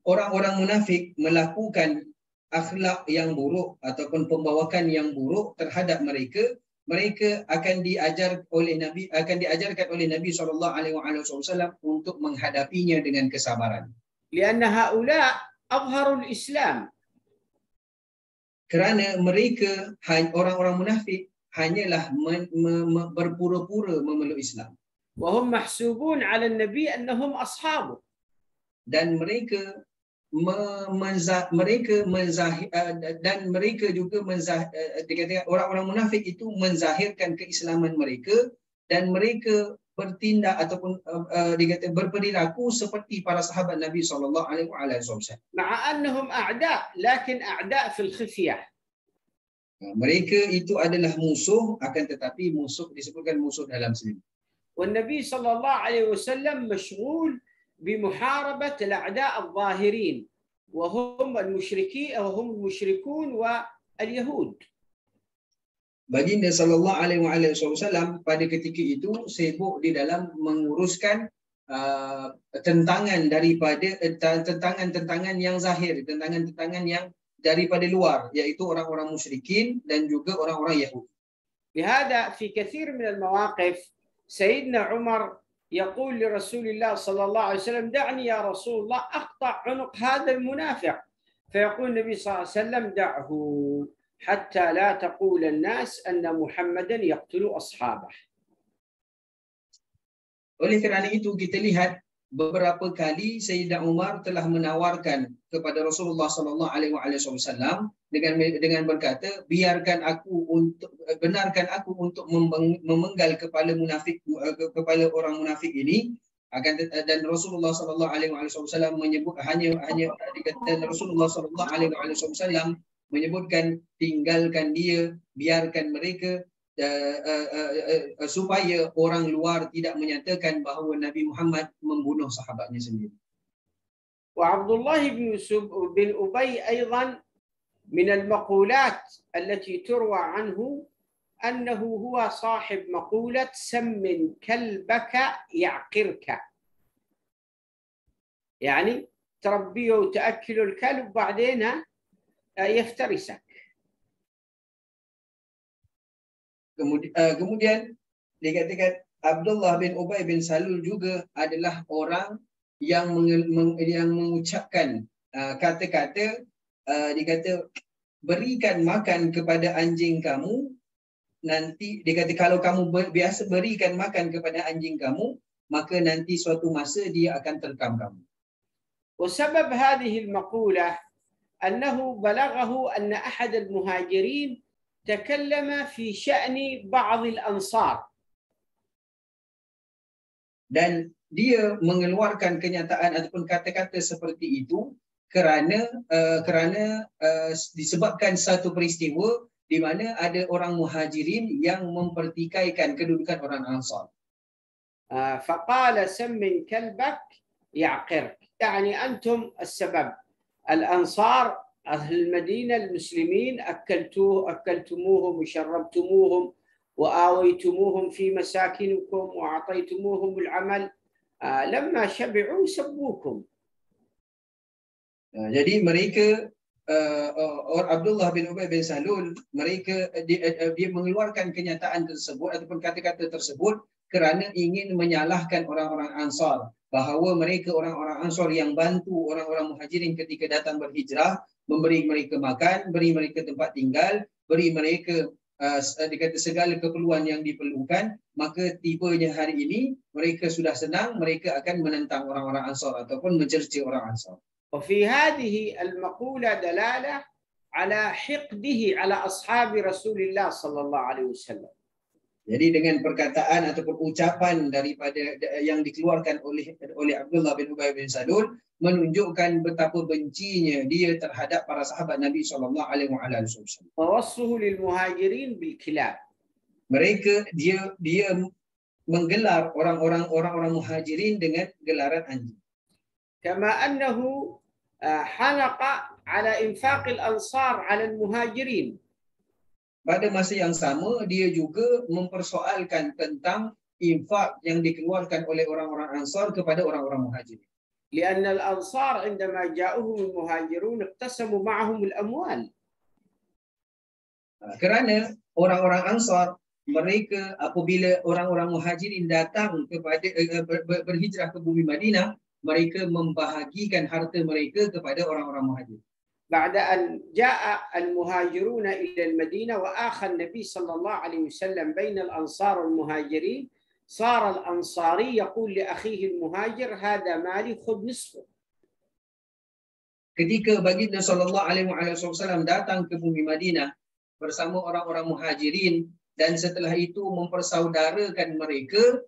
orang-orang munafik melakukan akhlak yang buruk ataupun pembawakan yang buruk terhadap mereka akan diajarkan oleh Nabi sallallahu alaihi wasallam untuk menghadapinya dengan kesabaran.
لأن هؤلاء أظهروا الإسلام.
Kerana mereka, orang-orang munafik, hanyalah berpura-pura memeluk Islam.
وهم محسوبون على النبي أنهم أصحابه.
Dan mereka dikatakan orang-orang munafik itu menzahirkan keislaman mereka, dan mereka bertindak ataupun berperilaku seperti para sahabat Nabi sallallahu alaihi wasallam.
مع أنهم أعداء لكن أعداء في الخفية.
Mereka itu adalah musuh, akan tetapi disebutkan musuh dalam sendiri.
والنبي صلى الله عليه وسلم مشغول بمحاربة الأعداء الظاهرين وهم المشركون واليهود.
Baginda sallallahu alaihi wasallam pada ketika itu sibuk di dalam menguruskan tentangan yang zahir, tentangan yang daripada luar, iaitu orang-orang musyrikin dan juga orang-orang Yahudi.
لهذا في كثير من المواقف سيدنا عمر يقول لرسول الله صلى الله عليه وسلم: دعني يا رسول الله أقطع عنق هذا المنافق. فيقول النبي صلى الله عليه وسلم: دعه حتى لا تقول الناس أن محمدا يقتل أصحابه.
Oleh kerana itu kita lihat beberapa kali Sayyidina Umar telah menawarkan kepada Rasulullah sallallahu alaihi wasallam dengan berkata, benarkan aku untuk memenggal kepala orang munafik ini. Dan Rasulullah sallallahu alaihi wasallam menyebut dan Rasulullah sallallahu alaihi wasallam menyebutkan, tinggalkan dia, biarkan mereka, supaya orang luar tidak menyatakan bahawa Nabi Muhammad membunuh sahabatnya sendiri.
وعبد الله بن أبي أيضا من المقولات التي تروى عنه أنه هو صاحب مقولة سمن كلبك يعقرك، يعني تربيه وتأكل الكلب بعدين يفترسك.
Kemudian dikatakan Abdullah bin Ubay bin Salul juga adalah orang yang mengucapkan kata-kata, dikata, berikan makan kepada anjing kamu, nanti dikata kalau kamu biasa berikan makan kepada anjing kamu, maka nanti suatu masa dia akan terkam kamu.
وسبب هذه المقولة أنه بلغه أن أحد المهاجرين تكلم في شأن بعض الأنصار.
Dan dia mengeluarkan kenyataan ataupun kata-kata seperti itu kerana disebabkan satu peristiwa di mana ada orang muhajirin yang mempertikaikan kedudukan orang Ansar.
فقال سمن كلبك يعقرك، يعني أنتم السبب، الأنصار أهل المدينة المسلمين أكلتموهم وشربتموهم وآويتموهم في مساكنكم وأعطيتموهم العمل، لما شبعوا سبوكم.
Jadi mereka, Abdullah bin Ubay bin Salul, dia mengeluarkan kenyataan tersebut ataupun kata-kata tersebut kerana ingin menyalahkan orang-orang Ansar, bahawa mereka orang-orang Ansar yang bantu orang-orang Muhajirin ketika datang berhijrah, memberi mereka makan, beri mereka tempat tinggal, beri mereka dikata segala keperluan yang diperlukan, maka tibanya hari ini mereka sudah senang, mereka akan menentang orang-orang Ansar ataupun mencerca orang Ansar.
وفي هذه المقولة دلالة على حقده على أصحاب رسول الله صلى الله عليه وسلم.
Jadi dengan perkataan ataupun ucapan daripada yang dikeluarkan oleh Abdullah bin Ubay bin Salul menunjukkan betapa bencinya dia terhadap para sahabat Nabi sallallahu alaihi wasallam.
ووصفه للمهاجرين بالكلاب.
Mereka dia menggelar orang-orang Muhajirin dengan gelaran anjing.
كما أنه حنق على إنفاق الأنصار على المهاجرين.
Pada masa yang sama, dia juga mempersoalkan tentang infak yang dikeluarkan oleh orang-orang Ansar kepada orang-orang Muhajirin.
لأن الأنصار عندما جاءوهم المهاجرون اقتسموا معهم الأموال.
Kerana orang-orang Ansar, mereka apabila orang-orang Muhajirin datang kepada berhijrah ke bumi Madinah, mereka membahagikan harta mereka kepada orang-orang Muhajirin.
بعد أن جاء المهاجرون إلى المدينة وآخى النبي صلى الله عليه وسلم بين الأنصار والمهاجرين، صار الأنصاري يقول لأخيه المهاجر هذا مالي خذ نصفه.
Ketika baginda sallallahu alaihi wasallam datang ke bumi Madinah bersama orang-orang Muhajirin dan setelah itu mempersaudarakan mereka,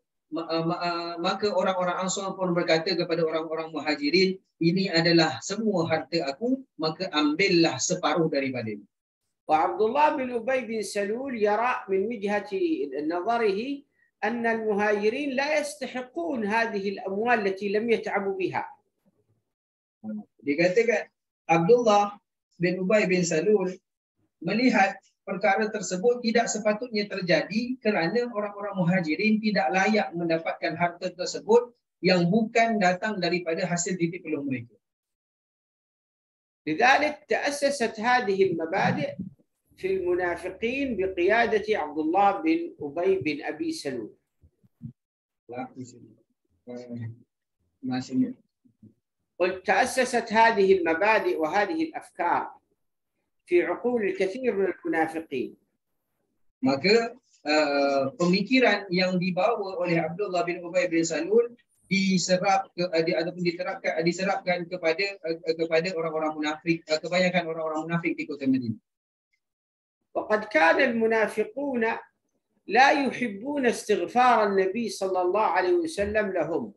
maka orang-orang Ansar pun berkata kepada orang-orang Muhajirin, ini adalah semua harta aku, maka ambillah separuh daripadanya.
وعبد الله بن أبي بن سلول يرى من وجهة نظره أن المهاجرين لا يستحقون هذه الأموال التي لم يتعبوا بها.
Dikatakan Abdullah bin Ubay bin Salul melihat perkara tersebut tidak sepatutnya terjadi kerana orang-orang Muhajirin tidak layak mendapatkan harta tersebut yang bukan datang daripada hasil titik peluh mereka.
لذلك تأسست هذه المبادئ في المنافقين بقيادة عبد الله بن أبي بن أبي سلول. قلت تأسست هذه المبادئ وهذه الأفكار في عقول الكثير من المنافقين.
Maka pemikiran yang dibawa oleh Abdullah bin Ubay bin Salul ataupun diserapkan kepada orang-orang munafik, kebanyakan orang-orang munafik di kota Madinah.
وقد كان المنافقون لا يحبون استغفار النبي صلى الله عليه وسلم لهم.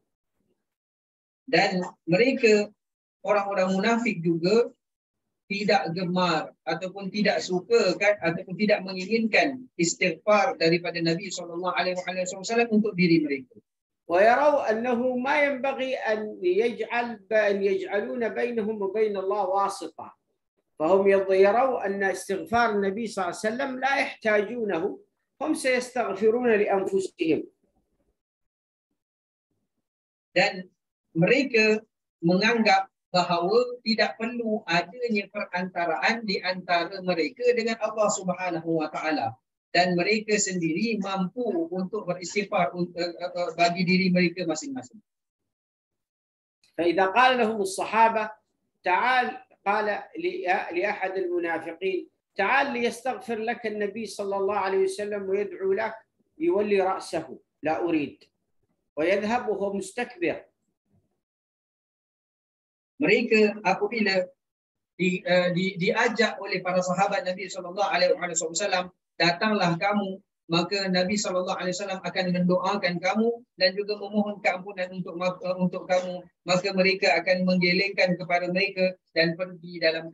Dan mereka orang-orang munafik juga tidak gemar ataupun tidak suka kan ataupun tidak menginginkan istighfar daripada Nabi SAW untuk diri mereka.
ويروا أنه ما ينبغي أن يجعلون بينهم وبين الله واسطة، فهم يروا أن استغفار النبي صلى الله عليه وسلم لا يحتاجونه، هم سيستغفرون لأنفسهم.
Dan mereka menganggap bahawa tidak perlu adanya perantaraan di antara mereka dengan Allah Subhanahu wa taala, dan mereka sendiri mampu untuk beristighfar bagi diri mereka masing-masing.
فإذا قال لهم الصحابة تعال، قال لأحد المنافقين تعال ليستغفر لك النبي صلى الله عليه وسلم ويدعو لك، يولي رأسه لا أريد ويذهب وهو مستكبر.
Mereka apabila diajak oleh para sahabat Nabi SAW, datanglah kamu, maka Nabi SAW akan mendoakan kamu dan juga memohon keampunan untuk kamu, maka mereka akan menggelengkan kepada mereka dan pergi dalam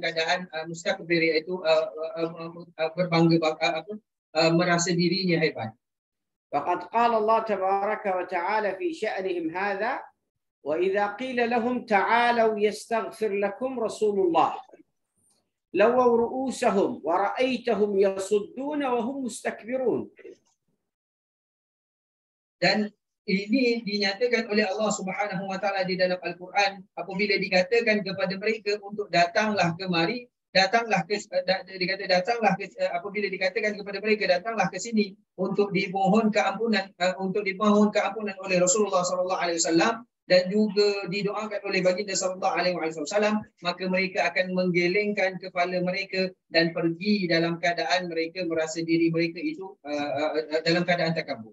keadaan mustakbir, iaitu berbangga, merasa dirinya hebat.
وقد قال الله تبارك وتعالى في شأنهم هذا: وإذا قيل لهم تعالوا يستغفر لكم رسول الله لووا رؤوسهم ورأيتهم يصدون وهم مستكبرون. Dan ini dinyatakan oleh Allah Subhanahu wa taala di dalam Al-Quran apabila dikatakan kepada mereka untuk datanglah kemari, apabila dikatakan kepada mereka datanglah ke sini untuk dimohon keampunan oleh Rasulullah SAW dan juga didoakan oleh baginda sallallahu alaihi wasallam, maka mereka akan menggelengkan kepala mereka dan pergi dalam keadaan mereka merasa diri mereka itu dalam keadaan takabur.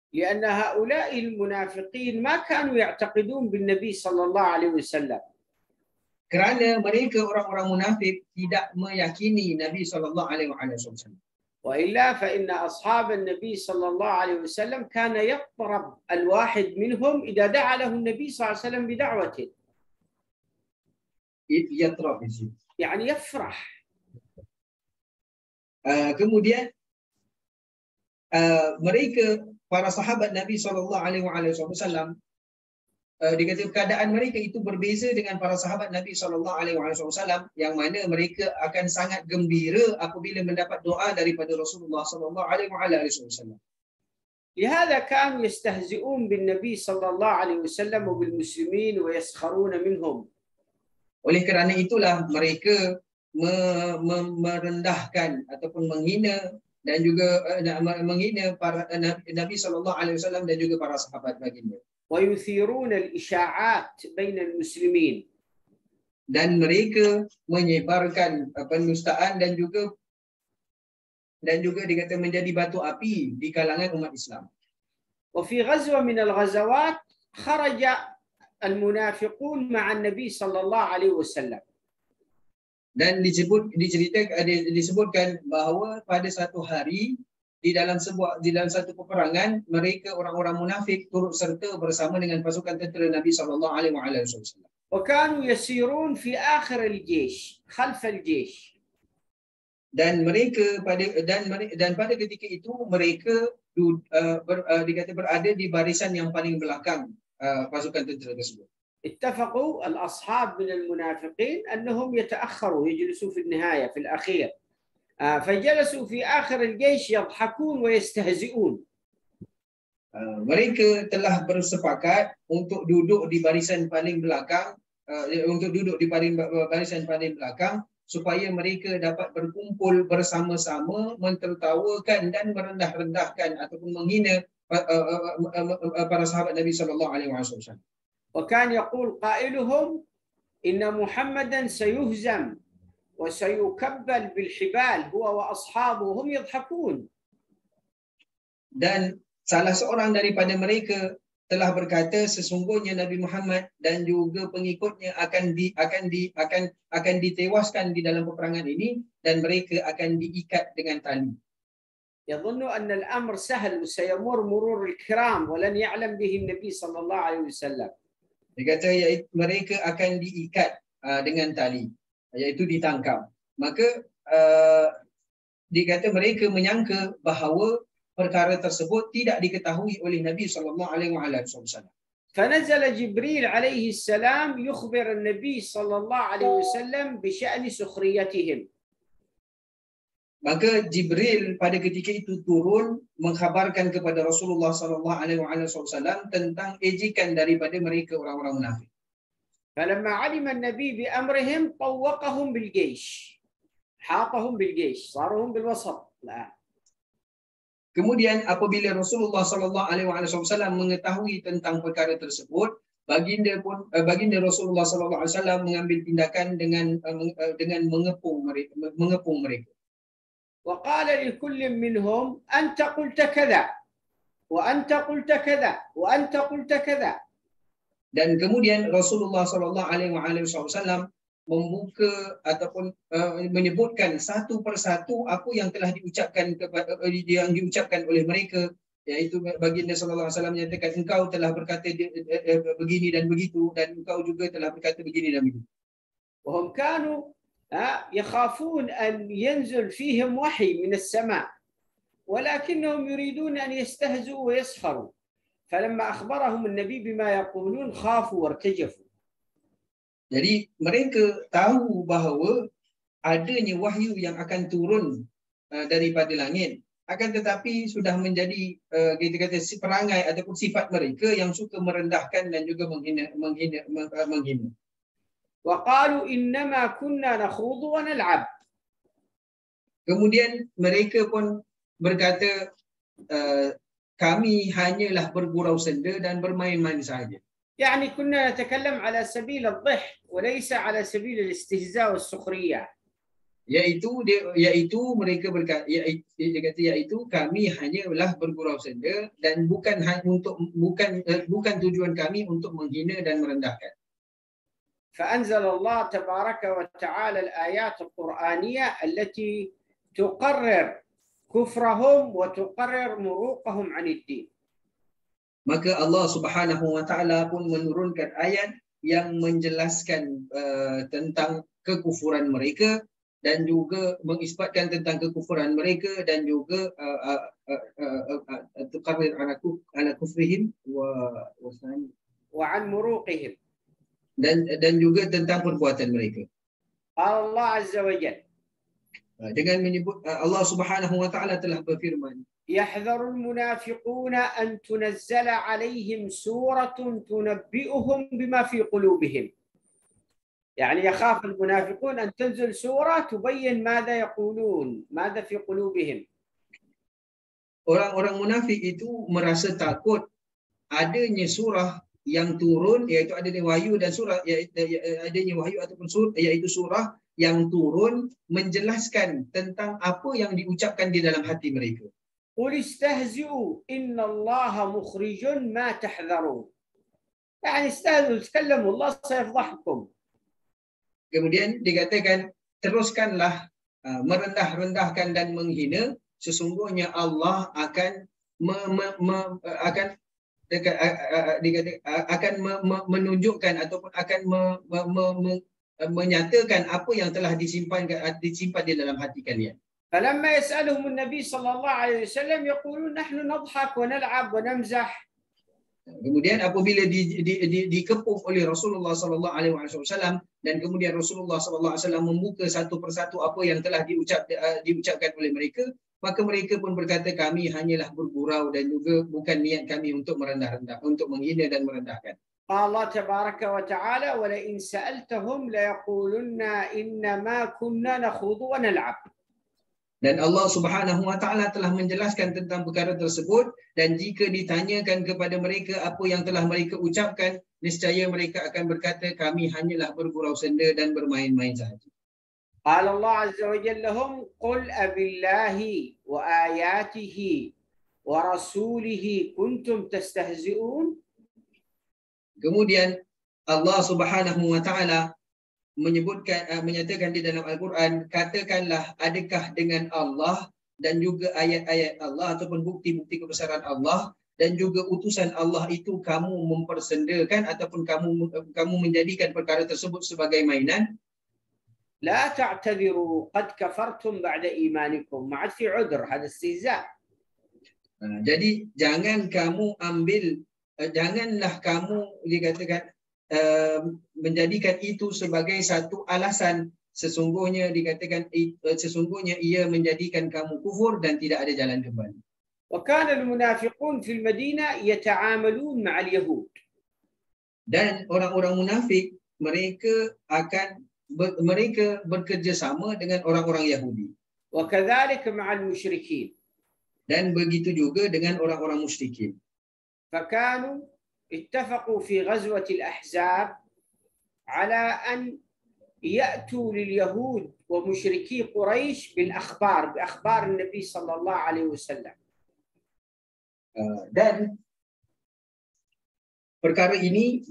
لأن هؤلاء المنافقين ما كانوا يعتقدون بالنبي صلى الله عليه وسلم.
Kerana mereka orang-orang munafik tidak meyakini Nabi sallallahu alaihi wasallam.
وإلا فإن أصحاب النبي صلى الله عليه وسلم كان يضطرب الواحد منهم إذا دعا له النبي صلى الله عليه وسلم بدعوته.
يضطرب
يعني يفرح.
Kemudian mereka para sahabat Nabi sallallahu alaihi wasallam, dikata keadaan mereka itu berbeza dengan para sahabat Nabi SAW, yang mana mereka akan sangat gembira apabila mendapat doa daripada Rasulullah SAW.
لهذا كانوا يستهزئون بالنبي صلى الله عليه وسلم وبالمسلمين ويسخرون منهم.
Oleh kerana itulah mereka merendahkan ataupun menghina dan juga menghina para Nabi SAW dan juga para sahabat baginda.
ويثيرون الإشاعات بين المسلمين.
Dan mereka menyebarkan pendustaan dan juga dikata menjadi batu api di kalangan umat Islam.
وفي غزوة من الغزوات خرج المنافقون مع النبي صلى الله عليه وسلم.
Dan disebutkan bahawa pada satu hari di dalam satu peperangan, mereka orang-orang munafik turut serta bersama dengan pasukan tentera Nabi sallallahu alaihi wasallam.
وكانوا يسيرون في آخر الجيش خلف الجيش.
Dan pada ketika itu mereka dikata berada di barisan yang paling belakang pasukan tentera tersebut.
اتفقوا الأصحاب من المنافقين أنهم يتأخروا يجلسوا في النهاية في الأخير. فجلسوا في آخر الجيش يضحكون ويستهزئون.
Mereka telah bersepakat untuk duduk di barisan paling belakang, supaya mereka dapat berkumpul bersama-sama mentertawakan dan merendah-rendahkan ataupun menghina para sahabat Nabi sallallahu alaihi wasallam.
وكان يقول قائلهم إن محمدا سيهزم وسيكبل بالحبال هو وأصحابه وهم يضحكون.
Dan salah seorang daripada mereka telah berkata sesungguhnya Nabi Muhammad dan juga pengikutnya akan ditewaskan di dalam peperangan ini dan mereka akan diikat dengan tali.
يظن أن الأمر سهل وسيمر مرور الكرام ولن يعلم به النبي صلى الله عليه وسلم.
Dia kata mereka akan diikat dengan tali, iaitu ditangkap. Maka dia kata mereka menyangka bahawa perkara tersebut tidak diketahui oleh Nabi SAW.
فنزل جبريل عليه السلام يخبر النبي صلى الله عليه وسلم بشأن سخريتهم.
Maka Jibril pada ketika itu turun mengkhabarkan kepada Rasulullah SAW tentang ejekan daripada mereka orang-orang munafik.
فلما علم النبي بأمرهم طوقهم بالجيش. حاطهم بالجيش. صاروا هم بالوسط. لا.
Kemudian apabila Rasulullah SAW mengetahui tentang perkara tersebut, baginda Rasulullah SAW mengambil tindakan dengan mengepung mereka.
وقال لكل منهم أنت قلت كذا وأنت قلت كذا وأنت قلت كذا.
Dan kemudian Rasulullah SAW membuka ataupun menyebutkan satu persatu apa yang telah diucapkan oleh mereka, iaitu baginda sallallahu alaihi wasallam menyatakan engkau telah berkata begini dan begitu dan engkau juga telah berkata begini dan begitu.
وهم كانوا يخافون أن ينزل فيهم وحي من السماء ولكنهم يريدون أن يستهزئوا ويسخروا فلما أخبرهم النبي بما يقولون خافوا وارتجفوا.
Jadi mereka tahu bahawa adanya wahyu yang akan turun daripada langit, akan tetapi sudah menjadi kita kata perangai ataupun sifat mereka yang suka merendahkan dan juga menghina.
وقالوا إنما كنا نخوض ونلعب.
Kemudian mereka pun berkata kami hanyalah bergurau senda dan bermain-main sahaja.
يعني كنا نتكلم على سبيل الضحك وليس على سبيل الاستهزاء والسخرية.
Yaitu mereka berkata iaitu kami hanyalah bergurau senda dan bukan tujuan kami untuk menghina dan merendahkan.
فأنزل الله تبارك وتعالى الآيات القرآنية التي تقرر كفرهم وتقرر مروقهم عن الدين.
Maka Allah Subhanahu wa taala pun menurunkan ayat yang menjelaskan tentang kekufuran mereka dan juga mengisbatkan tentang kekufuran mereka dan juga tuqarrir ala kufrihim
wa an muruqihim
dan juga tentang perbuatan mereka.
Allah Azza wa Jalla
dengan menyebut Allah Subhanahu wa taala telah berfirman,
يحذر المنافقون أن تنزل عليهم سورة تنبئهم بما في قلوبهم. يعني يخاف المنافقون أن تنزل سورة تبين ماذا يقولون ماذا في قلوبهم.
Orang-orang munafik itu merasa takut adanya surah yang turun, iaitu adanya wahyu dan surah adanya wahyu ataupun iaitu surah yang turun menjelaskan tentang apa yang diucapkan di dalam hati mereka.
قل استهزئوا إن الله مخرج ما تحذرون. يعني استهزئوا تكلموا الله سيفضحكم.
Kemudian dikatakan teruskanlah merendah-rendahkan dan menghina, sesungguhnya Allah akan menunjukkan ataupun akan menyatakan apa yang telah disimpan di dalam hati kalian.
فلما يسألهم النبي صلى الله عليه وسلم يقولون نحن نضحك ونلعب ونمزح.
Kemudian apabila dikepung oleh Rasulullah sallallahu alaihi wasallam dan kemudian Rasulullah sallallahu alaihi wasallam membuka satu persatu apa yang telah diucapkan oleh mereka, maka mereka pun berkata kami hanyalah bergurau dan juga bukan niat kami untuk merendah-rendah, untuk menghina dan merendahkan.
Allah tabaraka wa taala wa la in sa'altahum la yaqulunna inna ma kunna nakhudu wa nal'ab.
Dan Allah Subhanahu wa taala telah menjelaskan tentang perkara tersebut, dan jika ditanyakan kepada mereka apa yang telah mereka ucapkan, niscaya mereka akan berkata kami hanyalah bergurau senda dan bermain-main sahaja.
Qala Allah azza wa jalla lahum qul abillahi wa ayatihi wa rasulihi kuntum tastahzi'un.
Kemudian Allah Subhanahu wa taala menyatakan di dalam Al-Quran, katakanlah adakah dengan Allah dan juga ayat-ayat Allah ataupun bukti-bukti kebesaran Allah dan juga utusan Allah itu kamu mempersendakan ataupun kamu menjadikan perkara tersebut sebagai mainan.
لا تعتذروا قد كفرتم بعد إيمانكم. ما عاد في عذر، هذا استهزاء.
Jadi janganlah kamu dikatakan menjadikan itu sebagai satu alasan. Sesungguhnya ia menjadikan kamu kufur dan tidak ada jalan kembali.
وكان المنافقون في المدينة يتعاملون مع اليهود.
Dan orang-orang munafik mereka bekerjasama dengan orang-orang Yahudi.
وكذلك مع المشركين.
Dan begitu juga dengan orang-orang musyrikin.
فكانوا اتفقوا في غزوة الأحزاب على أن يأتوا لليهود ومشركي قريش بأخبار النبي صلى الله عليه وسلم.
Dan perkara ini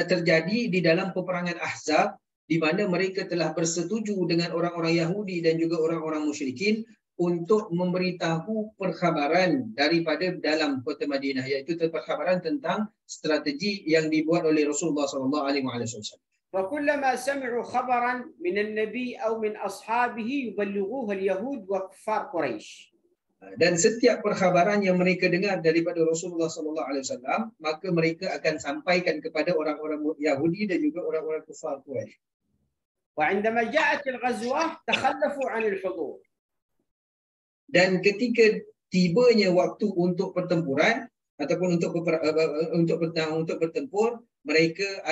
terjadi di dalam peperangan Ahzab, di mana mereka telah bersetuju dengan orang-orang Yahudi dan juga orang-orang musyrikin untuk memberitahu perkhabaran daripada dalam kota Madinah, iaitu perkhabaran tentang strategi yang dibuat oleh Rasulullah SAW.
فكلما سمعوا خبرا من النبي أو من أصحابه يبلغوه اليهود وكفار قريش.
Dan setiap perkhabaran yang mereka dengar daripada Rasulullah SAW, maka mereka akan sampaikan kepada orang-orang Yahudi dan juga orang-orang kufar Quraisy.
وعندما جاءت الغزوة تخلفوا عن الحضور.
Dan ketika tibanya waktu untuk pertempuran ataupun untuk bertempur, mereka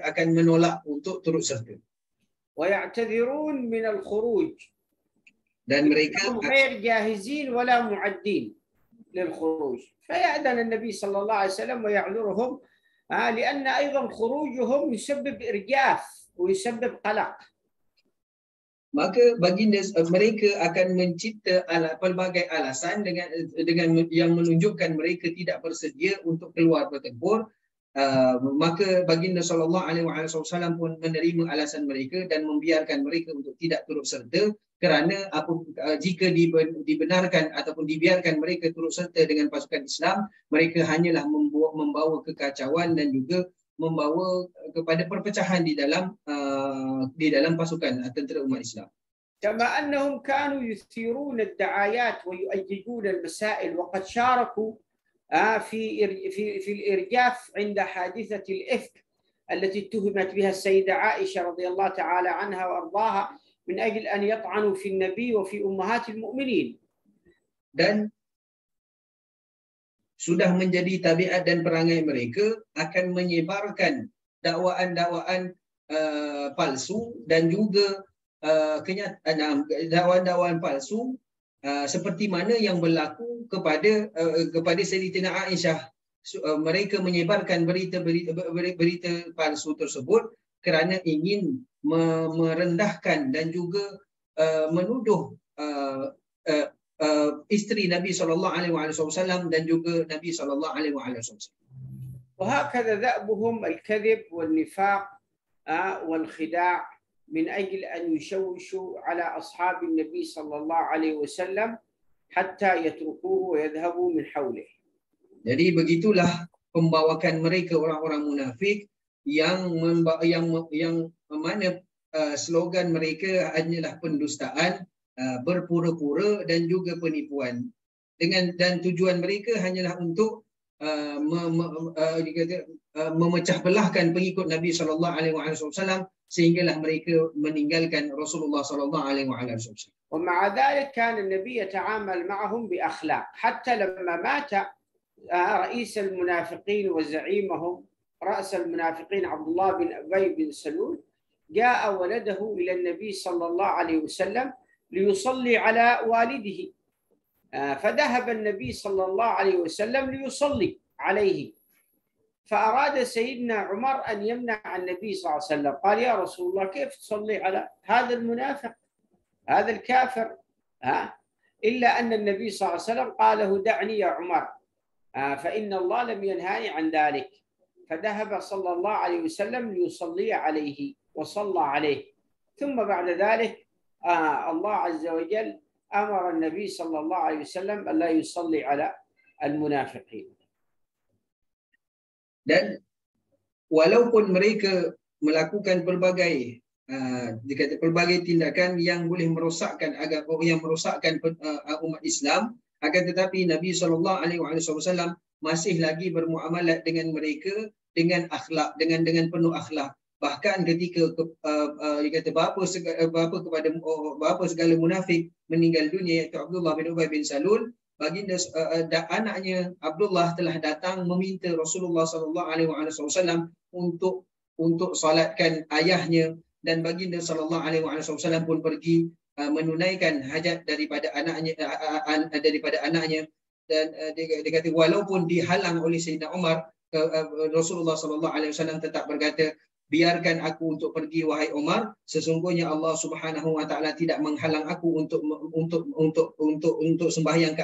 akan menolak untuk turut serta.
ويعتذرون من الخروج.
Dan mereka
غير جاهزين ولا معدين للخروج. فيأذن النبي صلى الله عليه وسلم ويعذرهم لأن أيضا خروجهم يسبب إرجاف ويسبب قلق.
Maka baginda mereka akan mencipta pelbagai alasan dengan yang menunjukkan mereka tidak bersedia untuk keluar bertempur. Maka baginda SAW pun menerima alasan mereka dan membiarkan mereka untuk tidak turut serta, kerana jika dibenarkan ataupun dibiarkan mereka turut serta dengan pasukan Islam, mereka hanyalah membawa kekacauan dan juga membawa kepada perpecahan di dalam pasukan tentera umat Islam.
كما أنهم كانوا يثيرون الدعايات ويؤيدون المسائل وقد شاركوا في الإرجاف عند حادثة الإفك التي اتهمت بها السيدة عائشة رضي الله تعالى عنها وأرضاها من أجل أن يطعنوا في النبي وفي أمهات المؤمنين.
Dan sudah menjadi tabiat dan perangai mereka akan menyebarkan dakwaan-dakwaan palsu dan juga dakwaan-dakwaan palsu seperti mana yang berlaku kepada Sayyidatina Aisyah. Mereka menyebarkan berita palsu tersebut kerana ingin merendahkan dan juga menuduh isteri Nabi SAW dan juga Nabi SAW.
وهكذا دأبهم الكذب والنفاق والخداع من أجل أن يشوشوا على أصحاب النبي صلى الله عليه وسلم حتى يتركوه ويذهبوا من حوله.
Jadi begitulah pembawakan mereka orang-orang munafik yang mana slogan mereka hanyalah pendustaan, berpura-pura dan juga penipuan. Dan tujuan mereka hanyalah untuk memecah belahkan pengikut Nabi SAW sehinggalah mereka meninggalkan Rasulullah SAW.
ومع ذلك كان النبي يتعامل معهم بأخلاق حتى لما مات رئيس المنافقين وزعيمهم رأس المنافقين عبد الله بن أبي بن سلول جاء ولده إلى النبي صلى الله عليه وسلم ليصلي على والده فذهب النبي صلى الله عليه وسلم ليصلي عليه فأراد سيدنا عمر أن يمنع النبي صلى الله عليه وسلم قال يا رسول الله كيف تصلي على هذا المنافق هذا الكافر إلا أن النبي صلى الله عليه وسلم قال له دعني يا عمر فإن الله لم ينهاني عن ذلك. فذهب صلى الله عليه وسلم ليصلي عليه وصلى عليه. ثم بعد ذلك الله عز وجل أمر النبي صلى الله عليه وسلم ألا يصلي على المنافقين.
Dan walaupun mereka melakukan pelbagai pelbagai tindakan yang boleh merosakkan umat Islam, akan tetapi Nabi SAW masih lagi bermuamalat dengan mereka dengan akhlak, dengan penuh akhlak. Bahkan ketika bapa segala munafik meninggal dunia, iaitu Abdullah bin Ubay bin Salul, baginda anaknya Abdullah telah datang meminta Rasulullah SAW untuk salatkan ayahnya, dan baginda SAW pun pergi menunaikan hajat daripada anaknya. Dan dia kata walaupun dihalang oleh Sayyidina Umar, Rasulullah SAW tetap berkata, biarkan aku untuk pergi wahai Umar, sesungguhnya Allah Subhanahu wa taala tidak menghalang aku untuk sembahyang ke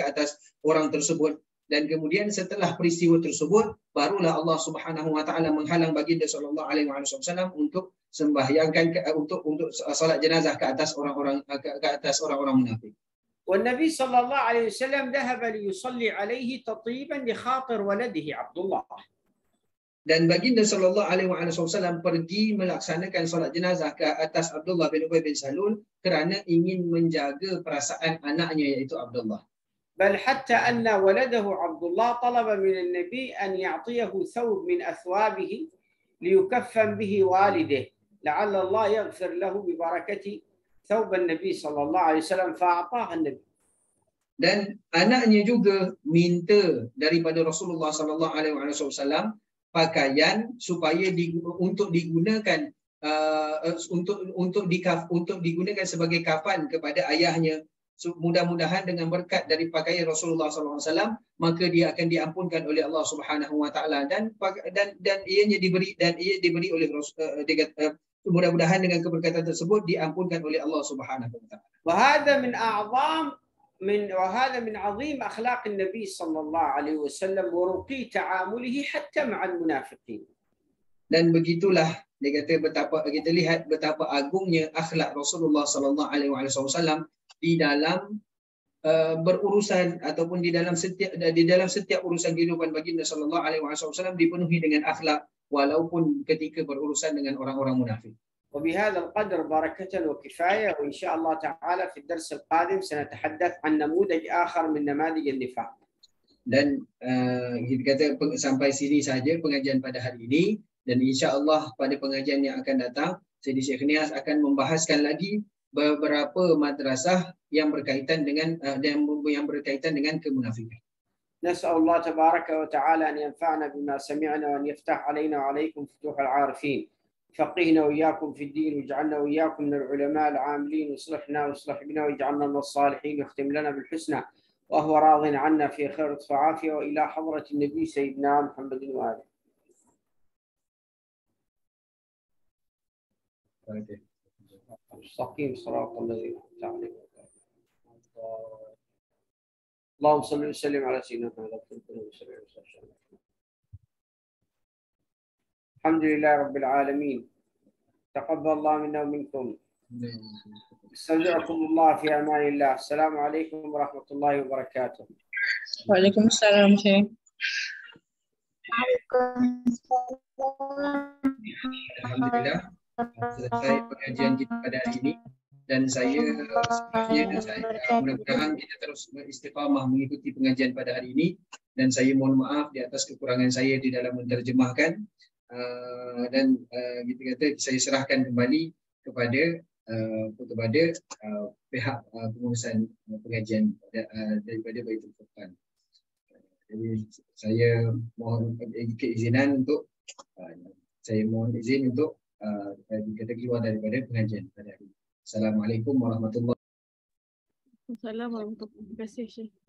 atas orang tersebut. Dan kemudian setelah peristiwa tersebut, barulah Allah Subhanahu wa taala menghalang baginda sallallahu alaihi wasallam untuk sembahyangkan untuk salat jenazah ke atas orang-orang munafik.
والنبي صلى الله عليه وسلم ذهب ليصلي عليه تطيبا لخاطر ولده عبد الله.
Dan baginda sallallahu alaihi wasallam pergi melaksanakan solat jenazah ke atas Abdullah bin Ubay bin Salul kerana ingin menjaga perasaan anaknya, iaitu Abdullah.
بل حتى أن ولده عبد الله طلب من النبي أن يعطيه ثوب من أثوابه ليكفن به والده لعل الله يغفر له ببركة ثوب النبي صلى الله عليه وسلم فأعطاه النبي.
Dan anaknya juga minta daripada Rasulullah sallallahu alaihi wasallam pakaian supaya untuk digunakan untuk digunakan sebagai kafan kepada ayahnya. Mudah-mudahan dengan berkat dari pakaian Rasulullah SAW, maka dia akan diampunkan oleh Allah Subhanahu Wa Taala, dan ia diberi oleh mudah-mudahan dengan keberkatan tersebut diampunkan oleh Allah Subhanahu Wa Taala.
وهذا من عظيم أخلاق النبي صلى الله عليه وسلم ورقي تعامله حتى مع المنافقين.
Dan begitulah dia kata kita lihat betapa agungnya akhlak Rasulullah sallallahu alaihi wasallam di dalam berurusan ataupun di dalam setiap urusan kehidupan baginda sallallahu alaihi wasallam dipenuhi dengan akhlak walaupun ketika berurusan dengan orang-orang munafik.
وبهذا القدر بركة وكفاية، وإن شاء الله تعالى في الدرس القادم سنتحدث عن نموذج آخر من نماذج النفاق.
Dan kita kata sampai sini saja pengajian pada hari ini, dan insya-Allah pada pengajian yang akan datang Sayyidi Syekh Nias akan membahaskan lagi beberapa madrasah yang berkaitan dengan kemunafikan.
نسأل الله تبارك وتعالى أن ينفعنا بما سمعنا وأن يفتح علينا وعليكم فتوح العارفين. فقهنا وإياكم في الدين واجعلنا وإياكم من العلماء العاملين واصلح بنا واجعلنا من الصالحين واختم لنا بالحسنى وهو راض عنا في خير وعافية وإلى حضرة النبي سيدنا محمد وآله. مستقيم صراط الذين أنعمت عليهم. اللهم صل وسلم على سيدنا محمد. الحمد لله رب العالمين. تقبل الله منا ومنكم. استودعكم الله في امان الله. السلام عليكم ورحمه الله وبركاته.
وعليكم السلام شيخ.
Alhamdulillah selesai pengajian kita pada hari ini, dan saya mudah-mudahan kita terus beristiqamah mengikuti pengajian pada hari ini, dan saya mohon maaf di atas kekurangan saya di dalam menterjemahkan, dan kita kata saya serahkan kembali kepada pihak pengurusan pengajian daripada Baitul Furqan. Jadi saya mohon keizinan untuk izin untuk kita keluar daripada pengajian pada hari ini. Assalamualaikum warahmatullahi wabarakatuh.
Assalamualaikum warahmatullahi wabarakatuh.